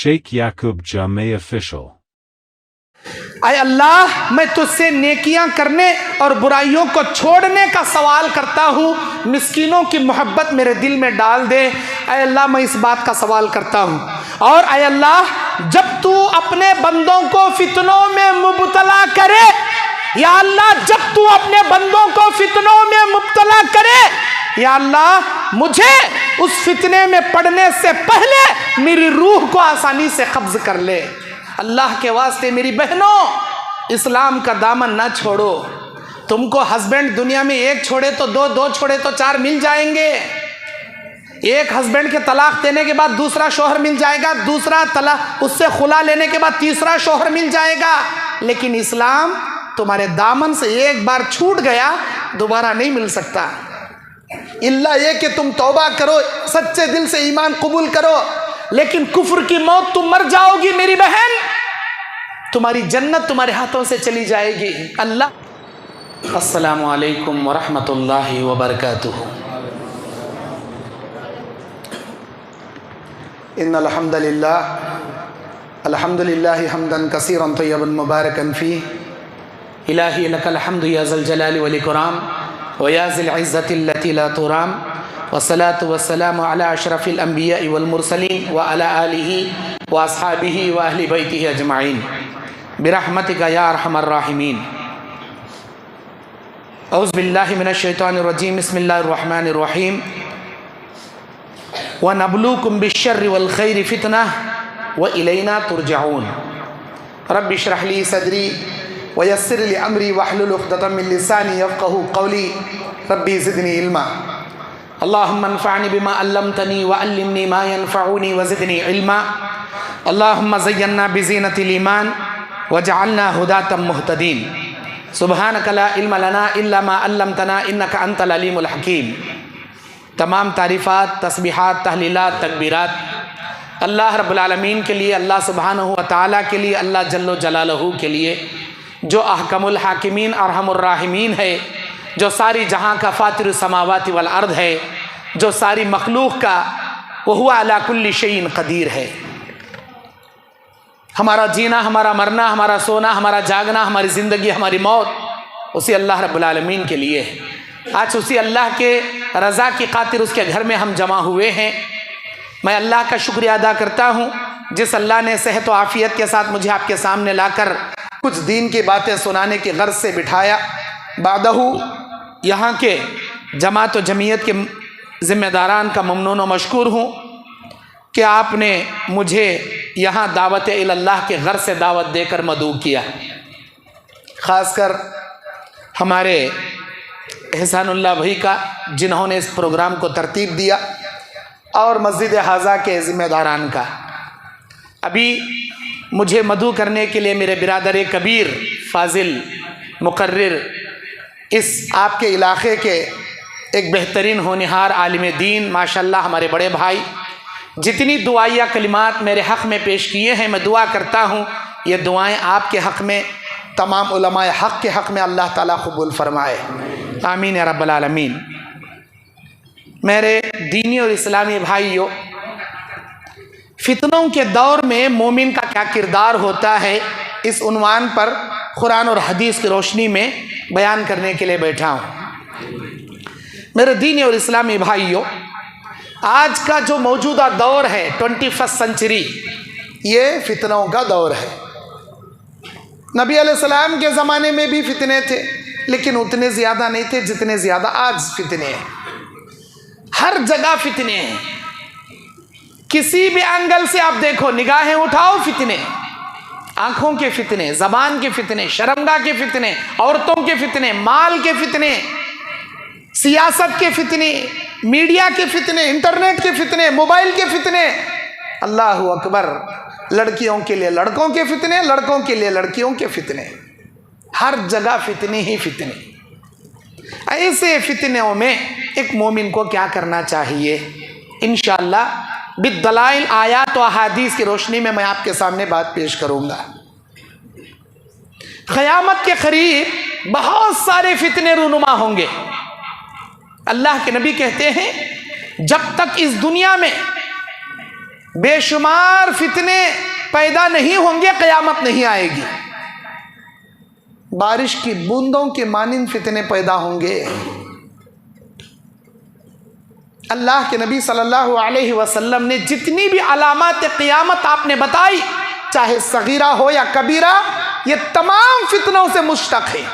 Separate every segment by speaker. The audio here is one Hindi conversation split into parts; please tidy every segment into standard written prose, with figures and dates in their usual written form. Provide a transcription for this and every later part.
Speaker 1: Sheikh Yaqub Jameh Official.
Speaker 2: आय अल्लाह, मैं तुझसे नेकियां करने और बुराइयों को छोड़ने का सवाल करता हूँ, मिस्कीनों की मोहब्बत मेरे दिल में डाल दे। आय अल्लाह, मैं इस बात का सवाल करता हूँ। और आय अल्लाह, जब तू अपने बंदों को फितनों में मुब्तला करे, या अल्लाह जब तू अपने बंदों को फितनों में मुब्तला करे, या अल्लाह मुझे उस फितने में पड़ने से पहले मेरी रूह को आसानी से कब्ज कर ले। अल्लाह के वास्ते मेरी बहनों, इस्लाम का दामन ना छोड़ो। तुमको हस्बैंड दुनिया में एक छोड़े तो दो, दो छोड़े तो चार मिल जाएंगे। एक हस्बैंड के तलाक देने के बाद दूसरा शौहर मिल जाएगा, दूसरा तलाक उससे खुला लेने के बाद तीसरा शौहर मिल जाएगा। लेकिन इस्लाम तुम्हारे दामन से एक बार छूट गया, दोबारा नहीं मिल सकता। इल्ला ये कि तुम तौबा करो, सच्चे दिल से ईमान कबूल करो, लेकिन कुफ्र की मौत तुम मर जाओगी मेरी बहन, तुम्हारी जन्नत तुम्हारे हाथों से चली जाएगी। अल्लाह। अस्सलामु अलैकुम व रहमतुल्लाहि व बरकातुहू। इन्नल हम्दुलिल्लाह अल्हम्दुलिल्लाहि हम्दन कसीरन तय्यबन मुबारकन फीह। इलाही लकल हम्दु या ज़ल जलाली वल इकराम व या ज़िल इज़्ज़ति अल्लती ला तुराम वस्सलातु वस्सलामु अला अशरफिल अंबिया वल मुरसलीन व अला आलिहि व अस्हाबिहि व अहलि बैतिहि अजमाइन बिरहमतिका या अरहमर राहिमीन। औज़ु बिल्लाहि मिनश शैतानिर रजीम। बिस्मिल्लाहिर रहमानिर रहीम। व नबलूकुम बिश्शर्रि वल खैरि फितनह व इलैना तुरजऊन। रब्बि इश्रह ली सदरी व यस्सिर ली अमरी वहलुल उक़दतम मिन लिसानी यफ़क़हू क़ौली। रब्बि ज़िदनी इल्मा। अल्लाहुम्मा अन्फ़अनी बिमा अल्लमतनी व अल्लिमनी मा यनफ़अनी व ज़िदनी इल्मा। अल्लाहुम्मा ज़य्यन्ना बिज़ीनतिल ईमान वजअलना हुदातम मुहतदीन। सुब्हानका ला इल्म लना इल्ला मा अल्लमतना इन्नका अंतल अलीमुल हकीम। तमाम तारीफ़ात, तस्बीहात, तहलीलात, तकबीरात अल्लाह रब्बुल आलमीन के लिए, अल्लाह सुब्हानहू व तआला के लिए, अल्लाह जल्लो जलालहू के लिए, जो अहकमुल हाकिमीन अरहमुर राहिमीन है, जो सारी जहाँ का फातिरुस समावाति वल अर्द है, जो सारी मखलूक का वह हुवा अला कुल्ली शैइन कदीर है। हमारा जीना, हमारा मरना, हमारा सोना, हमारा जागना, हमारी ज़िंदगी, हमारी मौत उसी अल्लाह रब्बुल आलमीन के लिए है। आज उसी अल्लाह के रज़ा की खातिर उसके घर में हम जमा हुए हैं। मैं अल्लाह का शुक्रिया अदा करता हूँ, जिस अल्लाह ने सेहत व आफ़ियत के साथ मुझे आपके सामने लाकर कुछ दीन की बातें सुनाने की गर्ज से बिठाया। बादहू यहाँ के जमात व जमीयत के ज़िम्मेदारान का ममनून व मशकूर हूँ कि आपने मुझे यहाँ दावत इल्लाह के घर से दावत देकर मदऊ किया। ख़ासकर हमारे एहसानुल्लाह भाई का, जिन्होंने इस प्रोग्राम को तरतीब दिया, और मस्जिद हाजा के ज़िम्मेदारान का। अभी मुझे मदऊ करने के लिए मेरे बिरादर कबीर फाजिल मुकर्रिर, इस आपके इलाक़े के एक बेहतरीन होनहार आलिम दीन, माशाल्लाह हमारे बड़े भाई, जितनी दुआया कलिमात मेरे हक़ में पेश किए हैं, मैं दुआ करता हूँ ये दुआएं आपके हक़ में, तमाम उलमाए हक़ के हक़ में अल्लाह ताला कबूल फरमाए। आमीन या रब्बल आलमीन। मेरे दीनी और इस्लामी भाइयों, फितनों के दौर में मोमिन का क्या किरदार होता है, इस उन्वान पर कुरान और हदीस की रोशनी में बयान करने के लिए बैठा हूँ। मेरे दीनी और इस्लामी भाइयों, आज का जो मौजूदा दौर है 21st सेंचुरी, ये फितनों का दौर है। नबी अलैहिस्सलाम के ज़माने में भी फितने थे, लेकिन उतने ज़्यादा नहीं थे जितने ज़्यादा आज फितने हैं। हर जगह फितने हैं, किसी भी एंगल से आप देखो, निगाहें उठाओ, फितने, आँखों के फितने, ज़बान के फितने, शर्मगाह के फितने, औरतों के फितने, माल के फितने, सियासत के फितने, मीडिया के फितने, इंटरनेट के फितने, मोबाइल के फितने। अल्लाह अकबर। लड़कियों के लिए लड़कों के फितने, लड़कों के लिए लड़कियों के फितने। हर जगह फितने ही फितने। ऐसे फितनों में एक मोमिन को क्या करना चाहिए, इंशाअल्लाह बिदलाइल आयात व अहादीस की रोशनी में मैं आपके सामने बात पेश करूंगा। क़यामत के करीब बहुत सारे फितने रूनुमा होंगे। अल्लाह के नबी कहते हैं जब तक इस दुनिया में बेशुमार फितने पैदा नहीं होंगे क़यामत नहीं आएगी। बारिश की बूंदों के मानिंद फितने पैदा होंगे। अल्लाह के नबी सल्लल्लाहु अलैहि वसल्लम ने जितनी भी अलामात क़यामत आपने बताई, चाहे सगीरा हो या कबीरा, ये तमाम फितनों से मुश्तक है।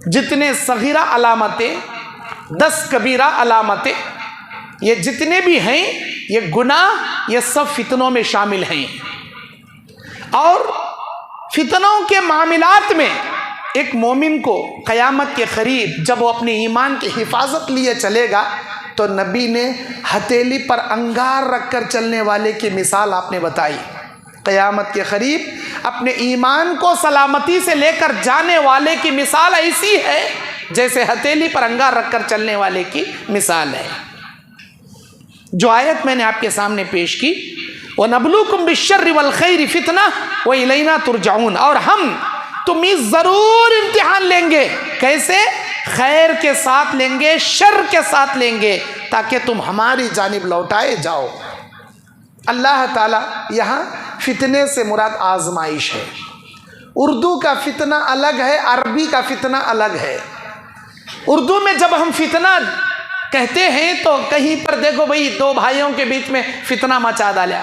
Speaker 2: जितने सगीरा अलामतें, 10 कबीरा अलामतें, ये जितने भी हैं, ये गुनाह, ये सब फितनों में शामिल हैं। और फितनों के मामलात में एक मोमिन को क़यामत के करीब जब वो अपने ईमान की हिफाजत लिए चलेगा, तो नबी ने हथेली पर अंगार रखकर चलने वाले की मिसाल आपने बताई। क़यामत के करीब अपने ईमान को सलामती से लेकर जाने वाले की मिसाल ऐसी है जैसे हथेली पर अंगार रखकर चलने वाले की मिसाल है। जो आयत मैंने आपके सामने पेश की, व नबलुकुम बिश्शर्रि वल खैरि फितना व इलैना तुरजाऊन, और हम तुम्हें ज़रूर इम्तिहान लेंगे। कैसे? खैर के साथ लेंगे, शर के साथ लेंगे, ताकि तुम हमारी जानिब लौटाए जाओ। अल्लाह ताला यहाँ फितने से मुराद आजमाइश है। उर्दू का फितना अलग है, अरबी का फितना अलग है। उर्दू में जब हम फितना कहते हैं तो कहीं पर देखो भाई, 2 भाइयों के बीच में फितना मचा डाला,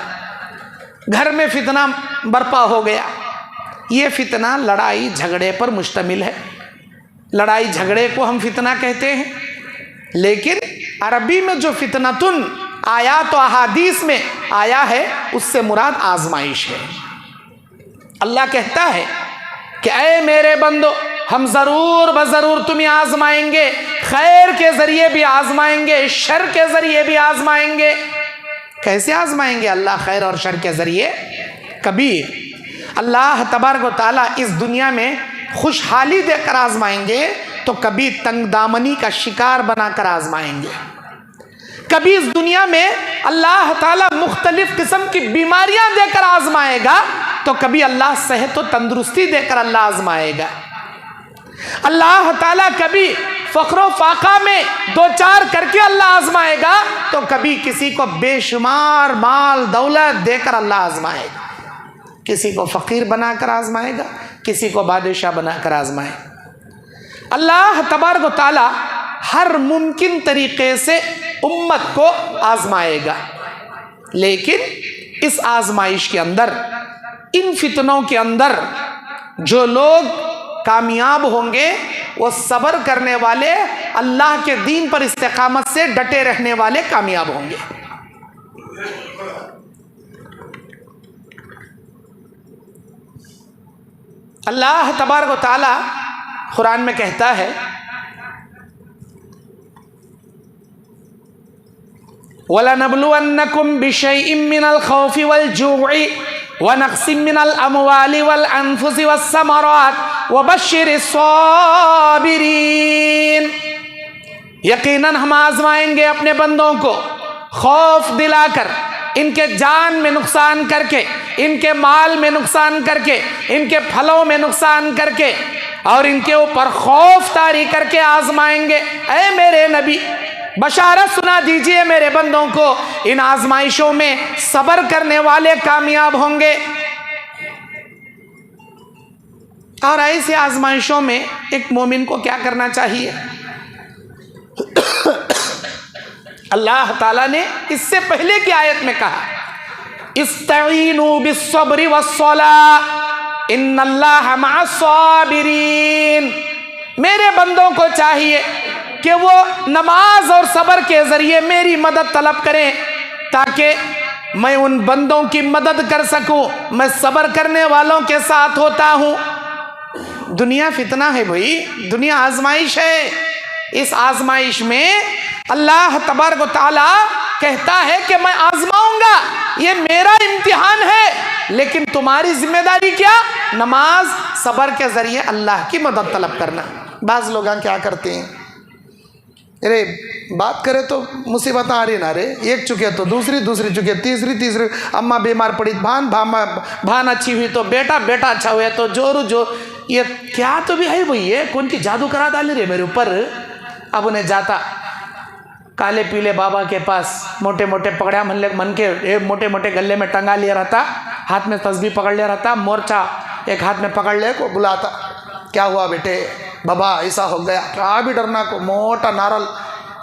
Speaker 2: घर में फितना बर्पा हो गया। ये फितना लड़ाई झगड़े पर मुश्तमिल है। लड़ाई झगड़े को हम फितना कहते हैं। लेकिन अरबी में जो फितनतुन आयात व अहादीस में आया है, उससे मुराद आजमाइश है। अल्लाह कहता है कि ऐ मेरे बंदो, हम ज़रूर बज़रूर तुम्हें आजमाएंगे, खैर के ज़रिए भी आजमाएंगे, शर के ज़रिए भी आजमाएंगे। कैसे आजमाएंगे अल्लाह खैर और शर के ज़रिए? कभी अल्लाह तबारक व तआला इस दुनिया में खुशहाली देकर आजमाएंगे, तो कभी तंगदामनी का शिकार बनाकर आजमाएंगे। कभी इस दुनिया में अल्लाह ताला मुख्तलिफ किस्म की बीमारियां देकर आजमाएगा, तो कभी अल्लाह सेहत व तंदुरुस्ती देकर अल्लाह आजमाएगा। अल्लाह ताला कभी फ़क्र फाका में 2-4 करके अल्लाह आजमाएगा, तो कभी किसी को बेशुमार माल दौलत देकर अल्लाह आजमाएगा। किसी को फ़कीर बनाकर आजमाएगा, किसी को बादशाह बनाकर आजमाएगा। अल्लाह तबारक व तआला हर मुमकिन तरीक़े से उम्मत को आजमाएगा। लेकिन इस आजमाइश के अंदर, इन फितनों के अंदर जो लोग कामयाब होंगे, वो सब्र करने वाले, अल्लाह के दीन पर इस्तिकामत से डटे रहने वाले कामयाब होंगे। अल्लाह तबारक व तआला कुरान में कहता है, वलनब्लुवन्नकुम बिशैइन मिनल खौफि वल जु'i व नक़्सिम मिनल अमवालि वल अनफुसि वस्समरात व बश्शिरिस साबिरीन। यकीनन हम आजमाएंगे अपने बंदों को खौफ दिलाकर, इनके जान में नुकसान करके, इनके माल में नुकसान करके, इनके फलों में नुकसान करके, और इनके ऊपर खौफ तारी करके आजमाएंगे। ऐ मेरे नबी, बशारत सुना दीजिए मेरे बंदों को, इन आजमाइशों में सब्र करने वाले कामयाब होंगे। और ऐसी आजमाइशों में एक मोमिन को क्या करना चाहिए? अल्लाह ताला ने इससे पहले की आयत में कहा, इस्तईनु बिस्सब्रि वस्सलाह इन्नल्लाह मअस्साबिरीन। मेरे बंदों को चाहिए कि वो नमाज और सब्र के ज़रिए मेरी मदद तलब करें, ताकि मैं उन बंदों की मदद कर सकूं। मैं सब्र करने वालों के साथ होता हूँ। दुनिया फितना है भाई, दुनिया आजमाइश है। इस आजमाइश में अल्लाह तबारक व तआला कहता है कि मैं आजमाऊंगा, ये मेरा इम्तिहान है। लेकिन तुम्हारी जिम्मेदारी क्या? नमाज सब्र के जरिए अल्लाह की मदद तलब करना। बाज लोग क्या करते हैं, अरे बात करें तो मुसीबत आ रही ना रे, एक चुके तो दूसरी चुके, तीसरी अम्मा बीमार पड़ी, भान अच्छी हुई तो बेटा अच्छा हुआ तो जो ये क्या तो भी है भाई, ये कौन की जादू करा डाली रे मेरे ऊपर। अब उन्हें जाता काले पीले बाबा के पास, मोटे पकड़ा मन के मोटे गले में टंगा लिया रहता, हाथ में तस्बीह पकड़ लिया रहता, मोर्चा एक हाथ में पकड़ ले को बुलाता, क्या हुआ बेटे, बाबा ऐसा हो गया, क्या भी डरना को, मोटा नारल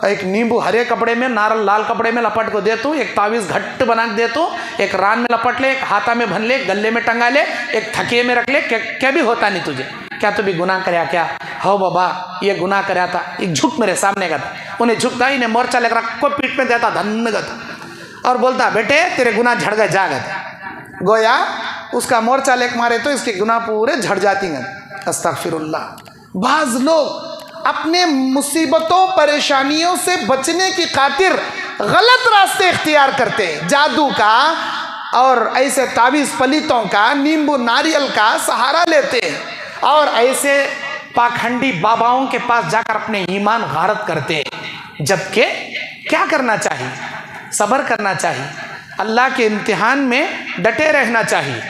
Speaker 2: एक नींबू हरे कपड़े में, नारल लाल कपड़े में लपट को दे तू, एक तावीज़ घट्ट बना के दे तू, एक रान में लपट ले, एक हाथा में भन ले, गले में टंगा ले, एक थकिए में रख ले, क्या भी होता नहीं तुझे, क्या तू भी गुनाह करया क्या? हो बाबा ये गुनाह करया था, एक झुक मेरे सामने का था, उन्हें झुकता ही नहीं, मोर्चा लेकर को पीठ में देता धन्नगत और बोलता बेटे तेरे गुनाह झड़ गए जागत। गोया उसका मोर्चा लेक मारे तो इसके गुनाह पूरे झड़ जाती हैं। अस्तगफिरुल्लाह। बाज लोग अपने मुसीबतों परेशानियों से बचने की खातिर गलत रास्ते इख्तियार करते हैं, जादू का और ऐसे तावीज़ पलीतों का, नींबू नारियल का सहारा लेते हैं और ऐसे पाखंडी बाबाओं के पास जाकर अपने ईमान गारत करते हैं। जबकि क्या करना चाहिए? सब्र करना चाहिए, अल्लाह के इम्तिहान में डटे रहना चाहिए।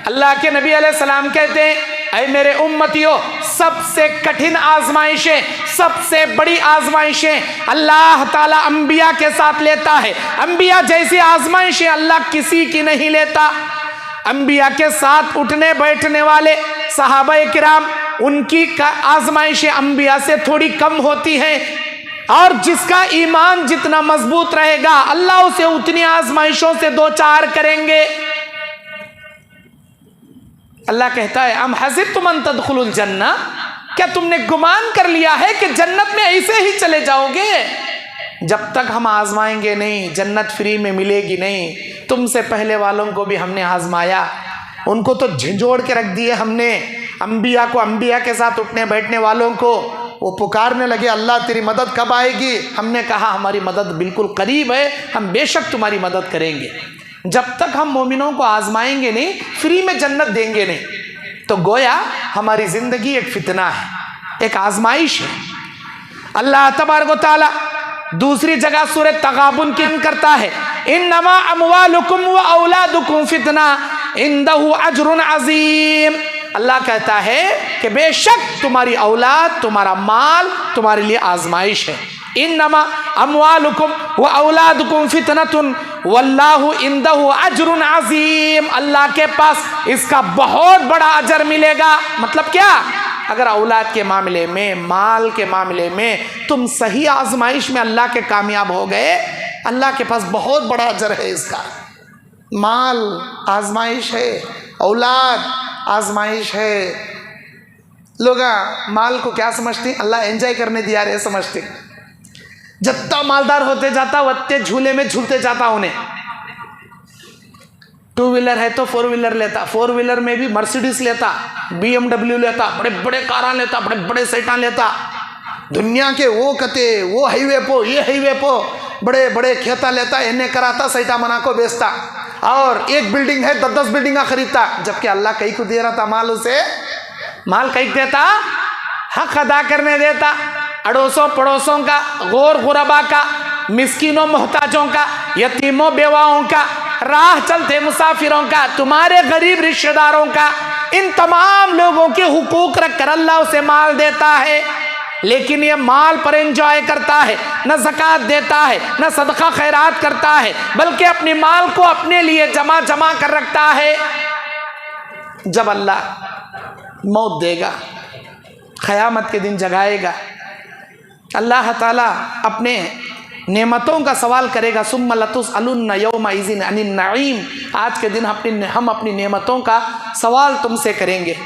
Speaker 2: अल्लाह के नबी अलैहिस्सलाम कहते हैं, ऐ मेरे उम्मतियों, सबसे कठिन आजमाइशें, सबसे बड़ी आजमाइशें अल्लाह ताला अंबिया के साथ लेता है। अंबिया जैसी आजमाइशें अल्लाह किसी की नहीं लेता। अंबिया के साथ उठने बैठने वाले सहाबा किराम, उनकी आजमाइशें अंबिया से थोड़ी कम होती हैं, और जिसका ईमान जितना मजबूत रहेगा अल्लाह उसे उतनी आजमाइशों से दो चार करेंगे। अल्लाह कहता है, अम हसिबतुम अन तदखुलुल जन्ना, क्या तुमने गुमान कर लिया है कि जन्नत में ऐसे ही चले जाओगे? जब तक हम आजमाएंगे नहीं, जन्नत फ्री में मिलेगी नहीं। तुमसे पहले वालों को भी हमने आजमाया, उनको तो झिंझोड़ के रख दिए हमने। अंबिया को, अंबिया के साथ उठने बैठने वालों को वो पुकारने लगे, अल्लाह तेरी मदद कब आएगी? हमने कहा हमारी मदद बिल्कुल करीब है, हम बेशक तुम्हारी मदद करेंगे। जब तक हम मोमिनों को आजमाएंगे नहीं, फ्री में जन्नत देंगे नहीं। तो गोया हमारी जिंदगी एक फितना है, एक आजमाइश है। अल्लाह तबारक व तआला दूसरी जगह सूरह तगाबुन की करता है, इन्नमा अमवालुकुम व औलादुकुम फितना इंदहु अजरुन अजीम। अल्लाह कहता है कि बेशक तुम्हारी औलाद, तुम्हारा माल तुम्हारे लिए आजमाइश है। इन्नमा अमवालुकुम व औलादुकुम फितनतुन वल्लाहु इंदहु अजरुन अजीम। अल्लाह के पास इसका बहुत बड़ा अजर मिलेगा। मतलब क्या? अगर औलाद के मामले में, माल के मामले में तुम सही आजमाइश में अल्लाह के कामयाब हो गए, अल्लाह के पास बहुत बड़ा अजर है इसका। माल आजमाइश है, औलाद आजमाइश है। लोग माल को क्या समझते? अल्लाह एंजॉय करने दिया रे समझते। जितना मालदार होते जाता वत्ते झूले में झूलते जाता। उन्हें टू व्हीलर है तो फोर व्हीलर लेता, फोर व्हीलर में भी मर्सिडीज लेता, BMW लेता, बड़े बड़े कारा लेता, बड़े बड़े सेटा लेता। दुनिया के वो कते वो हाईवे पो, ये हाईवे पो बड़े बड़े खेता लेता, इन्हें कराता, सैटा मना को बेचता, और एक बिल्डिंग है 10-10 बिल्डिंग खरीदता। जबकि अल्लाह कई को दे रहा था माल, उसे माल कई देता, हक अदा करने देता, अड़ोसों पड़ोसों का, गौर गुरबा का, मिस्किनों मोहताजों का, यतीमों बेवाओं का, राह चलते मुसाफिरों का, तुम्हारे गरीब रिश्तेदारों का, इन तमाम लोगों के हुकूक रख कर अल्लाह उसे माल देता है। लेकिन ये माल पर एंजॉय करता है, न ज़कात देता है, न सदका खैरात करता है, बल्कि अपने माल को अपने लिए जमा जमा कर रखता है। जब अल्लाह मौत देगा, क़यामत के दिन जगाएगा, अल्लाह ताला अपने नेमतों का सवाल करेगा। सुम्मा लतुसअलुन्ना यौमइज़िन अनिन नईम। आज के दिन हम अपनी नेमतों का सवाल तुमसे करेंगे।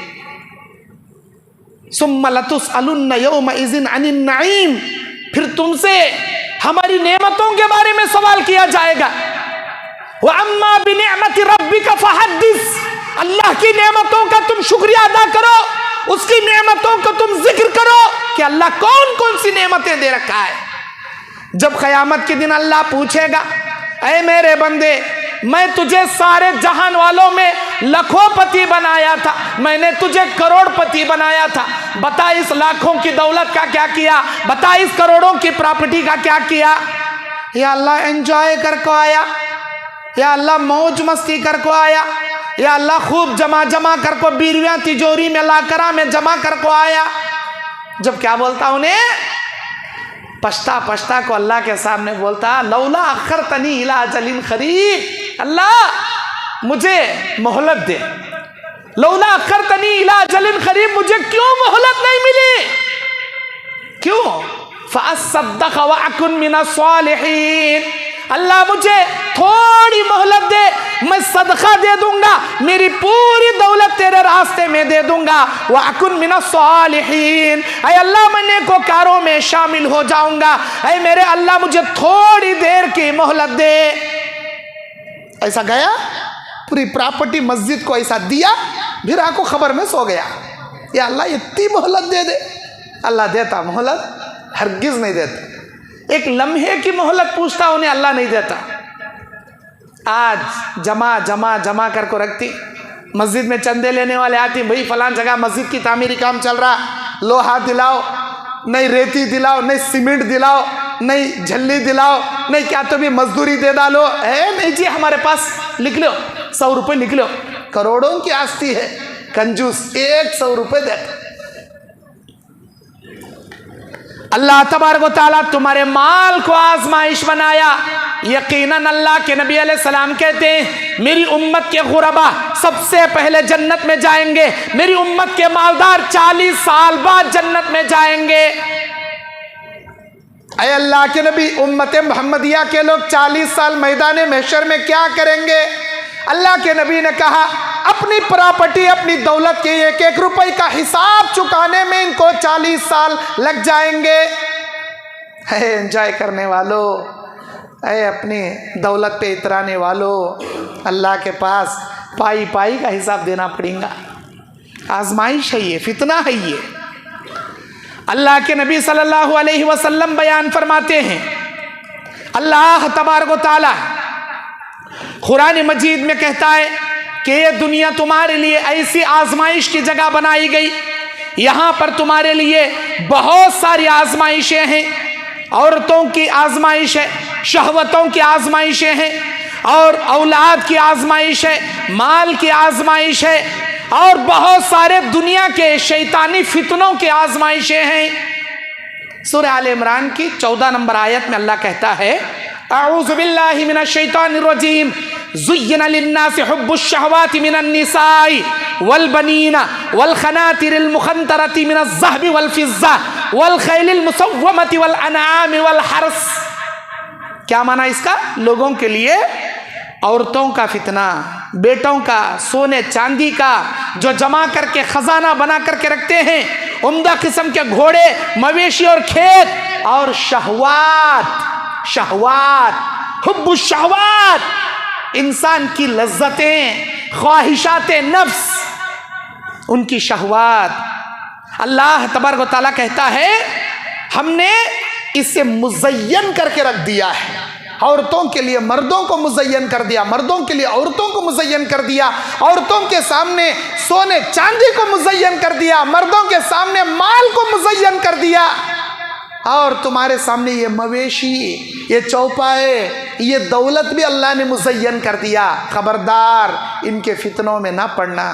Speaker 2: सुम्मा लतुसअलुन्ना यौमइज़िन अनिन नईम, फिर तुमसे हमारी नेमतों के बारे में सवाल किया जाएगा। व अम्मा बिनिअमति रब्बिका फहद्दिस। अल्लाह की नेमतों का तुम शुक्रिया अदा करो, उसकी नेमतों को तुम जिक्र करो कि अल्लाह कौन कौन सी नेमतें दे रखा है। जब क़यामत के दिन अल्लाह पूछेगा, ऐ मेरे बंदे, मैं तुझे सारे जहान वालों में लाखोंपति बनाया था, मैंने तुझे करोड़पति बनाया था। बता इस लाखों की दौलत का क्या किया, बता इस करोड़ों की प्रॉपर्टी का क्या किया। या अल्लाह एंजॉय करको आया, या अल्लाह मौज मस्ती करको आया, या अल्लाह खूब जमा करको बीरवियां तिजोरी में लाकरा में जमा करको आया। जब क्या बोलता उन्हें, पछता को अल्लाह के सामने बोलता, लौला अखरतनी इला अजलिन करीब, अल्लाह मुझे मोहलत दे। लौला अखरतनी इला अजलिन करीब, मुझे क्यों मोहलत नहीं मिली, क्यों? फअस्सद्दक़ व अकुन मिनस सालिहीन, अल्लाह मुझे थोड़ी मोहलत दे, मैं सदका दे दूंगा, मेरी पूरी दौलत तेरे रास्ते में दे दूंगा। व अकुन मिनस सालिहीन, ऐ अल्लाह मैं नेकोकारों में शामिल हो जाऊंगा। ऐ मेरे अल्लाह मुझे थोड़ी देर की मोहलत दे। ऐसा गया, पूरी प्रॉपर्टी मस्जिद को ऐसा दिया, फिर आको खबर में सो गया। या अल्लाह इतनी मोहलत दे दे। अल्लाह देता मोहलत? हरगिज नहीं देता। एक लम्हे की मोहलत पूछता, उन्हें अल्लाह नहीं देता। आज जमा करको रखती, मस्जिद में चंदे लेने वाले आती, भाई फलां जगह मस्जिद की तामीरी काम चल रहा, लोहा दिलाओ, नहीं रेती दिलाओ, नहीं सीमेंट दिलाओ, नहीं झल्ली दिलाओ, नहीं क्या तो भी मजदूरी दे डालो। है नहीं जी, हमारे पास लिख लो, 100 रुपये लिख लो। करोड़ों की आस्ती है, कंजूस 100 रुपये देता। अल्लाह तबारक व तआला तुम्हारे माल को आजमाइश बनाया। यकीनन अल्लाह के नबी अलैहिस्सलाम कहते हैं, मेरी उम्मत के गुरबा सबसे पहले जन्नत में जाएंगे, मेरी उम्मत के मालदार 40 साल बाद जन्नत में जाएंगे। ऐ अल्लाह के नबी, उम्मत मोहम्मदिया के लोग 40 साल मैदान महशर में क्या करेंगे? अल्लाह के नबी ने कहा, अपनी प्रॉपर्टी, अपनी दौलत के 1-1 रुपए का हिसाब चुकाने में इनको 40 साल लग जाएंगे। है एंजॉय करने वालों, है अपनी दौलत पे इतराने वालों, अल्लाह के पास पाई का हिसाब देना पड़ेगा। आजमाइश है ये, फितना है ये। अल्लाह के नबी सल्लल्लाहु अलैहि वसल्लम बयान फरमाते हैं, अल्लाह तबारक व तआला कुरान मजीद में कहता है कि ये दुनिया तुम्हारे लिए ऐसी आजमाइश की जगह बनाई गई, यहाँ पर तुम्हारे लिए बहुत सारी आजमाइशें हैं। औरतों की आजमाइश है, शहवतों की आजमाइशें हैं, और औलाद की आजमाइश है, माल की आजमाइश है, और बहुत सारे दुनिया के शैतानी फितनों की आजमाइशें हैं। सूरह आल इमरान की 14 नंबर आयत में अल्लाह कहता है, अऊज़ु बिल्लाहि मिनश शैतानिर रजीम, ज़ुय्यिना लिन्नासि हुब्बुश शहवाति मिनन निसाइ वल बनीना वल खनातिरिल मुखंतरति मिनज़ ज़हबि वल फिज़्ज़ा वल खैलिल मुसव्वमति वल अनआमि वल हर्स। क्या माना इसका? लोगों के लिए औरतों का फितना, बेटों का, सोने चांदी का जो जमा करके खजाना बना करके रखते हैं, उम्दा किस्म के घोड़े, मवेशी और खेत, और शहवात, हुब्बुश शहवात, इंसान की लज्जतें, ख्वाहिशाते नफ्स, उनकी शहवात। अल्लाह तबारक व तआला कहता है, हमने इसे मुज़य्यन करके रख दिया है। औरतों के लिए मर्दों को मुज़य्यन कर दिया, मर्दों के लिए औरतों को मुज़य्यन कर दिया, औरतों के सामने सोने चांदी को मुज़य्यन कर दिया, मर्दों के सामने माल को मुज़य्यन कर दिया, और तुम्हारे सामने ये मवेशी, ये चौपाए, ये दौलत भी अल्लाह ने मुज़य्यन कर दिया। खबरदार इनके फितनों में ना पड़ना,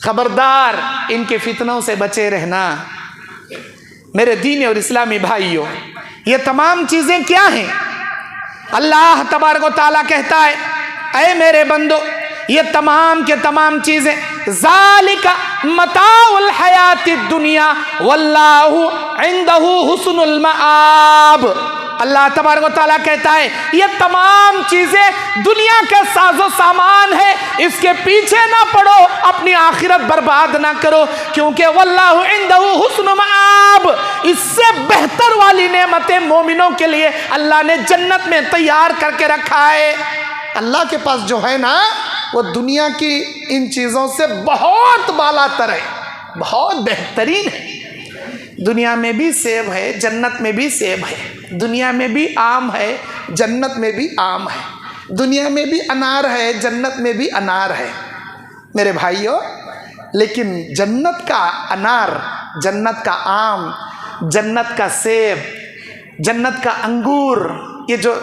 Speaker 2: खबरदार इनके फितनों से बचे रहना। मेरे दीनी और इस्लामी भाइयों, ये तमाम चीज़ें क्या हैं? अल्लाह तबारक व तआला कहता है, ऐ मेरे बंदो, ये तमाम के तमाम चीज़ें, ज़ालिका मताउल हयातिद दुनिया वल्लाहु इंदहु हुस्नुल मआब। अल्लाह तबारक व तआला कहता है, ये तमाम चीज़ें दुनिया के साजो सामान है, इसके पीछे ना पड़ो, अपनी आखिरत बर्बाद ना करो, क्योंकि वल्लाहु इंदहु हुस्नुल मआब, इससे बेहतर वाली नेमतें मोमिनों के लिए अल्लाह ने जन्नत में तैयार करके रखा है। अल्लाह के पास जो है ना, वो दुनिया की इन चीज़ों से बहुत बालातर है, बहुत बेहतरीन है। दुनिया में भी सेब है, जन्नत में भी सेब है, दुनिया में भी आम है, जन्नत में भी आम है, दुनिया में भी अनार है, जन्नत में भी अनार है। मेरे भाइयों, लेकिन जन्नत का अनार, जन्नत का आम, जन्नत का सेब, जन्नत का अंगूर, ये जो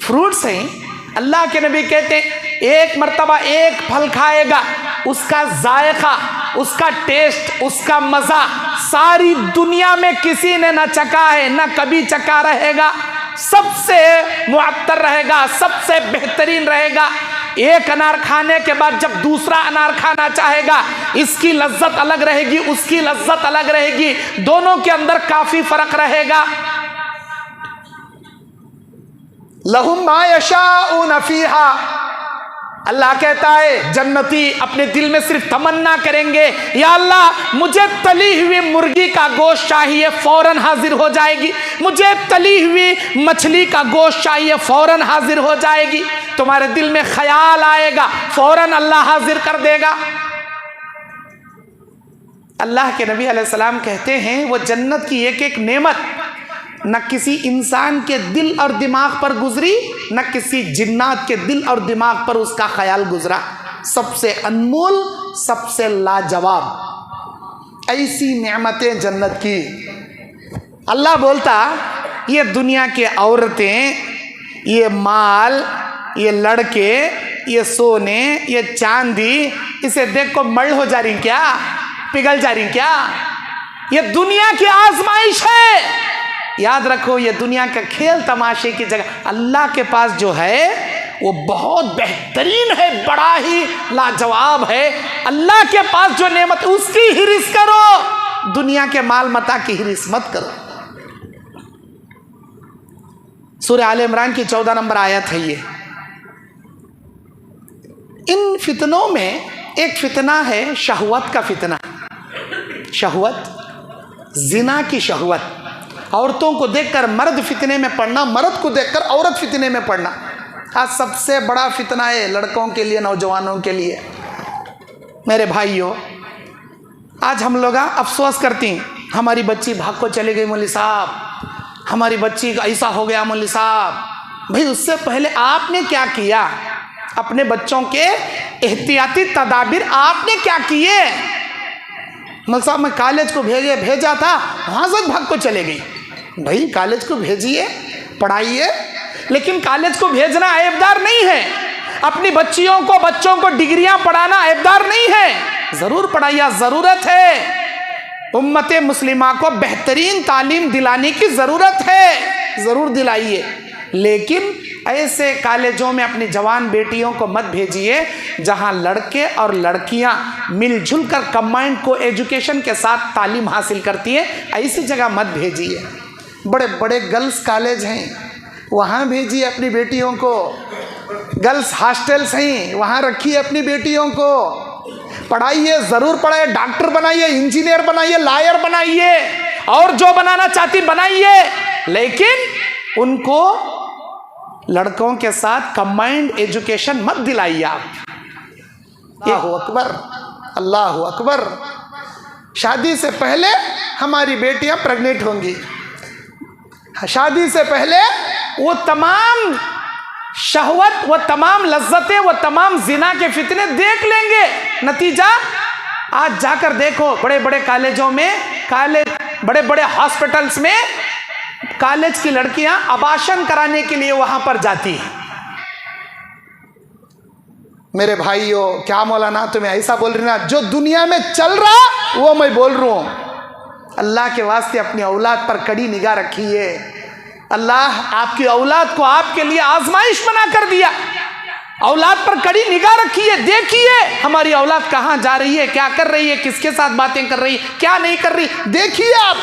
Speaker 2: फ्रूट्स हैं, अल्लाह के नबी कहते हैं एक मर्तबा एक फल खाएगा, उसका जायका, उसका टेस्ट, उसका मज़ा सारी दुनिया में किसी ने ना चखा है, ना कभी चखा रहेगा, सबसे मुअत्तर रहेगा, सबसे बेहतरीन रहेगा। एक अनार खाने के बाद जब दूसरा अनार खाना चाहेगा, इसकी लज्जत अलग रहेगी, उसकी लज्जत अलग रहेगी, दोनों के अंदर काफी फर्क रहेगा। लहुम मा यशाऊन फीहा, अल्लाह कहता है जन्नती अपने दिल में सिर्फ तमन्ना करेंगे, या अल्लाह मुझे तली हुई मुर्गी का गोश्त चाहिए, फौरन हाजिर हो जाएगी, मुझे तली हुई मछली का गोश्त चाहिए, फौरन हाजिर हो जाएगी। तुम्हारे दिल में ख्याल आएगा, फौरन अल्लाह हाजिर कर देगा। अल्लाह के नबी अलैहिस्सलाम कहते हैं वो जन्नत की एक एक नेमत न किसी इंसान के दिल और दिमाग पर गुजरी, न किसी जिन्नात के दिल और दिमाग पर उसका ख्याल गुजरा। सबसे अनमोल, सबसे लाजवाब ऐसी नेमतें जन्नत की। अल्लाह बोलता ये दुनिया के औरतें, ये माल, ये लड़के, ये सोने, ये चांदी, इसे देख को मल हो जा रही क्या, पिघल जा रही क्या? ये दुनिया की आजमाइश है। याद रखो ये दुनिया का खेल तमाशे की जगह अल्लाह के पास जो है वो बहुत बेहतरीन है, बड़ा ही लाजवाब है। अल्लाह के पास जो नेमत उसकी हिरिस करो, दुनिया के माल मता की हिरिस मत करो। सूरह आले इमरान की 14 नंबर आयत है ये। इन फितनों में एक फितना है शहवत का फितना, शहवत, जिना की शहवत। औरतों को देखकर मर्द फितने में पड़ना, मर्द को देखकर औरत फितने में पड़ना आज सबसे बड़ा फितना है लड़कों के लिए, नौजवानों के लिए। मेरे भाइयों, आज हम लोग अफसोस करते हैं हमारी बच्ची भाग को चली गई मौलवी साहब, हमारी बच्ची का ऐसा हो गया मौलवी साहब। भाई उससे पहले आपने क्या किया? अपने बच्चों के एहतियाती तदाबीर आपने क्या किए? मौलवी साहब मैं कॉलेज को भेजा था, वहाँ से भाग को चले गई। भाई कॉलेज को भेजिए, पढ़ाइए, लेकिन कॉलेज को भेजना ऐबदार नहीं है। अपनी बच्चों को डिग्रियां पढ़ाना ऐबदार नहीं है। ज़रूर पढ़ाइए, ज़रूरत है। उम्मत मुस्लिमा को बेहतरीन तालीम दिलाने की ज़रूरत है, ज़रूर दिलाइए, लेकिन ऐसे कॉलेजों में अपनी जवान बेटियों को मत भेजिए जहां लड़के और लड़कियां मिलजुल कर कंबाइंड को एजुकेशन के साथ तालीम हासिल करती हैं। ऐसी जगह मत भेजिए। बड़े बड़े गर्ल्स कॉलेज हैं, वहाँ भेजिए अपनी बेटियों को। गर्ल्स हॉस्टल्स हैं, वहाँ रखिए अपनी बेटियों को, पढ़ाइए, ज़रूर पढ़ाइए, डॉक्टर बनाइए, इंजीनियर बनाइए, लॉयर बनाइए, और जो बनाना चाहती बनाइए, लेकिन उनको लड़कों के साथ कंबाइंड एजुकेशन मत दिलाइए आप। अल्लाहु अकबर, अल्लाहु अकबर। शादी से पहले हमारी बेटियां प्रेग्नेंट होंगी, शादी से पहले वो तमाम शहवत, वो तमाम लज्जतें, वो तमाम जिना के फितने देख लेंगे। नतीजा आज जाकर देखो बड़े बड़े कॉलेजों में, बड़े बड़े हॉस्पिटल्स में कॉलेज की लड़कियां अबाशन कराने के लिए वहां पर जाती हैं। मेरे भाइयों, क्या मौलाना तुम्हें ऐसा बोल रही ना? जो दुनिया में चल रहा वो मैं बोल रहा हूं। अल्लाह के वास्ते अपनी औलाद पर कड़ी निगाह रखिए। अल्लाह आपकी औलाद को आपके लिए आजमाइश बना कर दिया। औलाद पर कड़ी निगाह रखिए, देखिए हमारी औलाद कहाँ जा रही है, क्या कर रही है, किसके साथ बातें कर रही है, क्या नहीं कर रही, देखिए। आप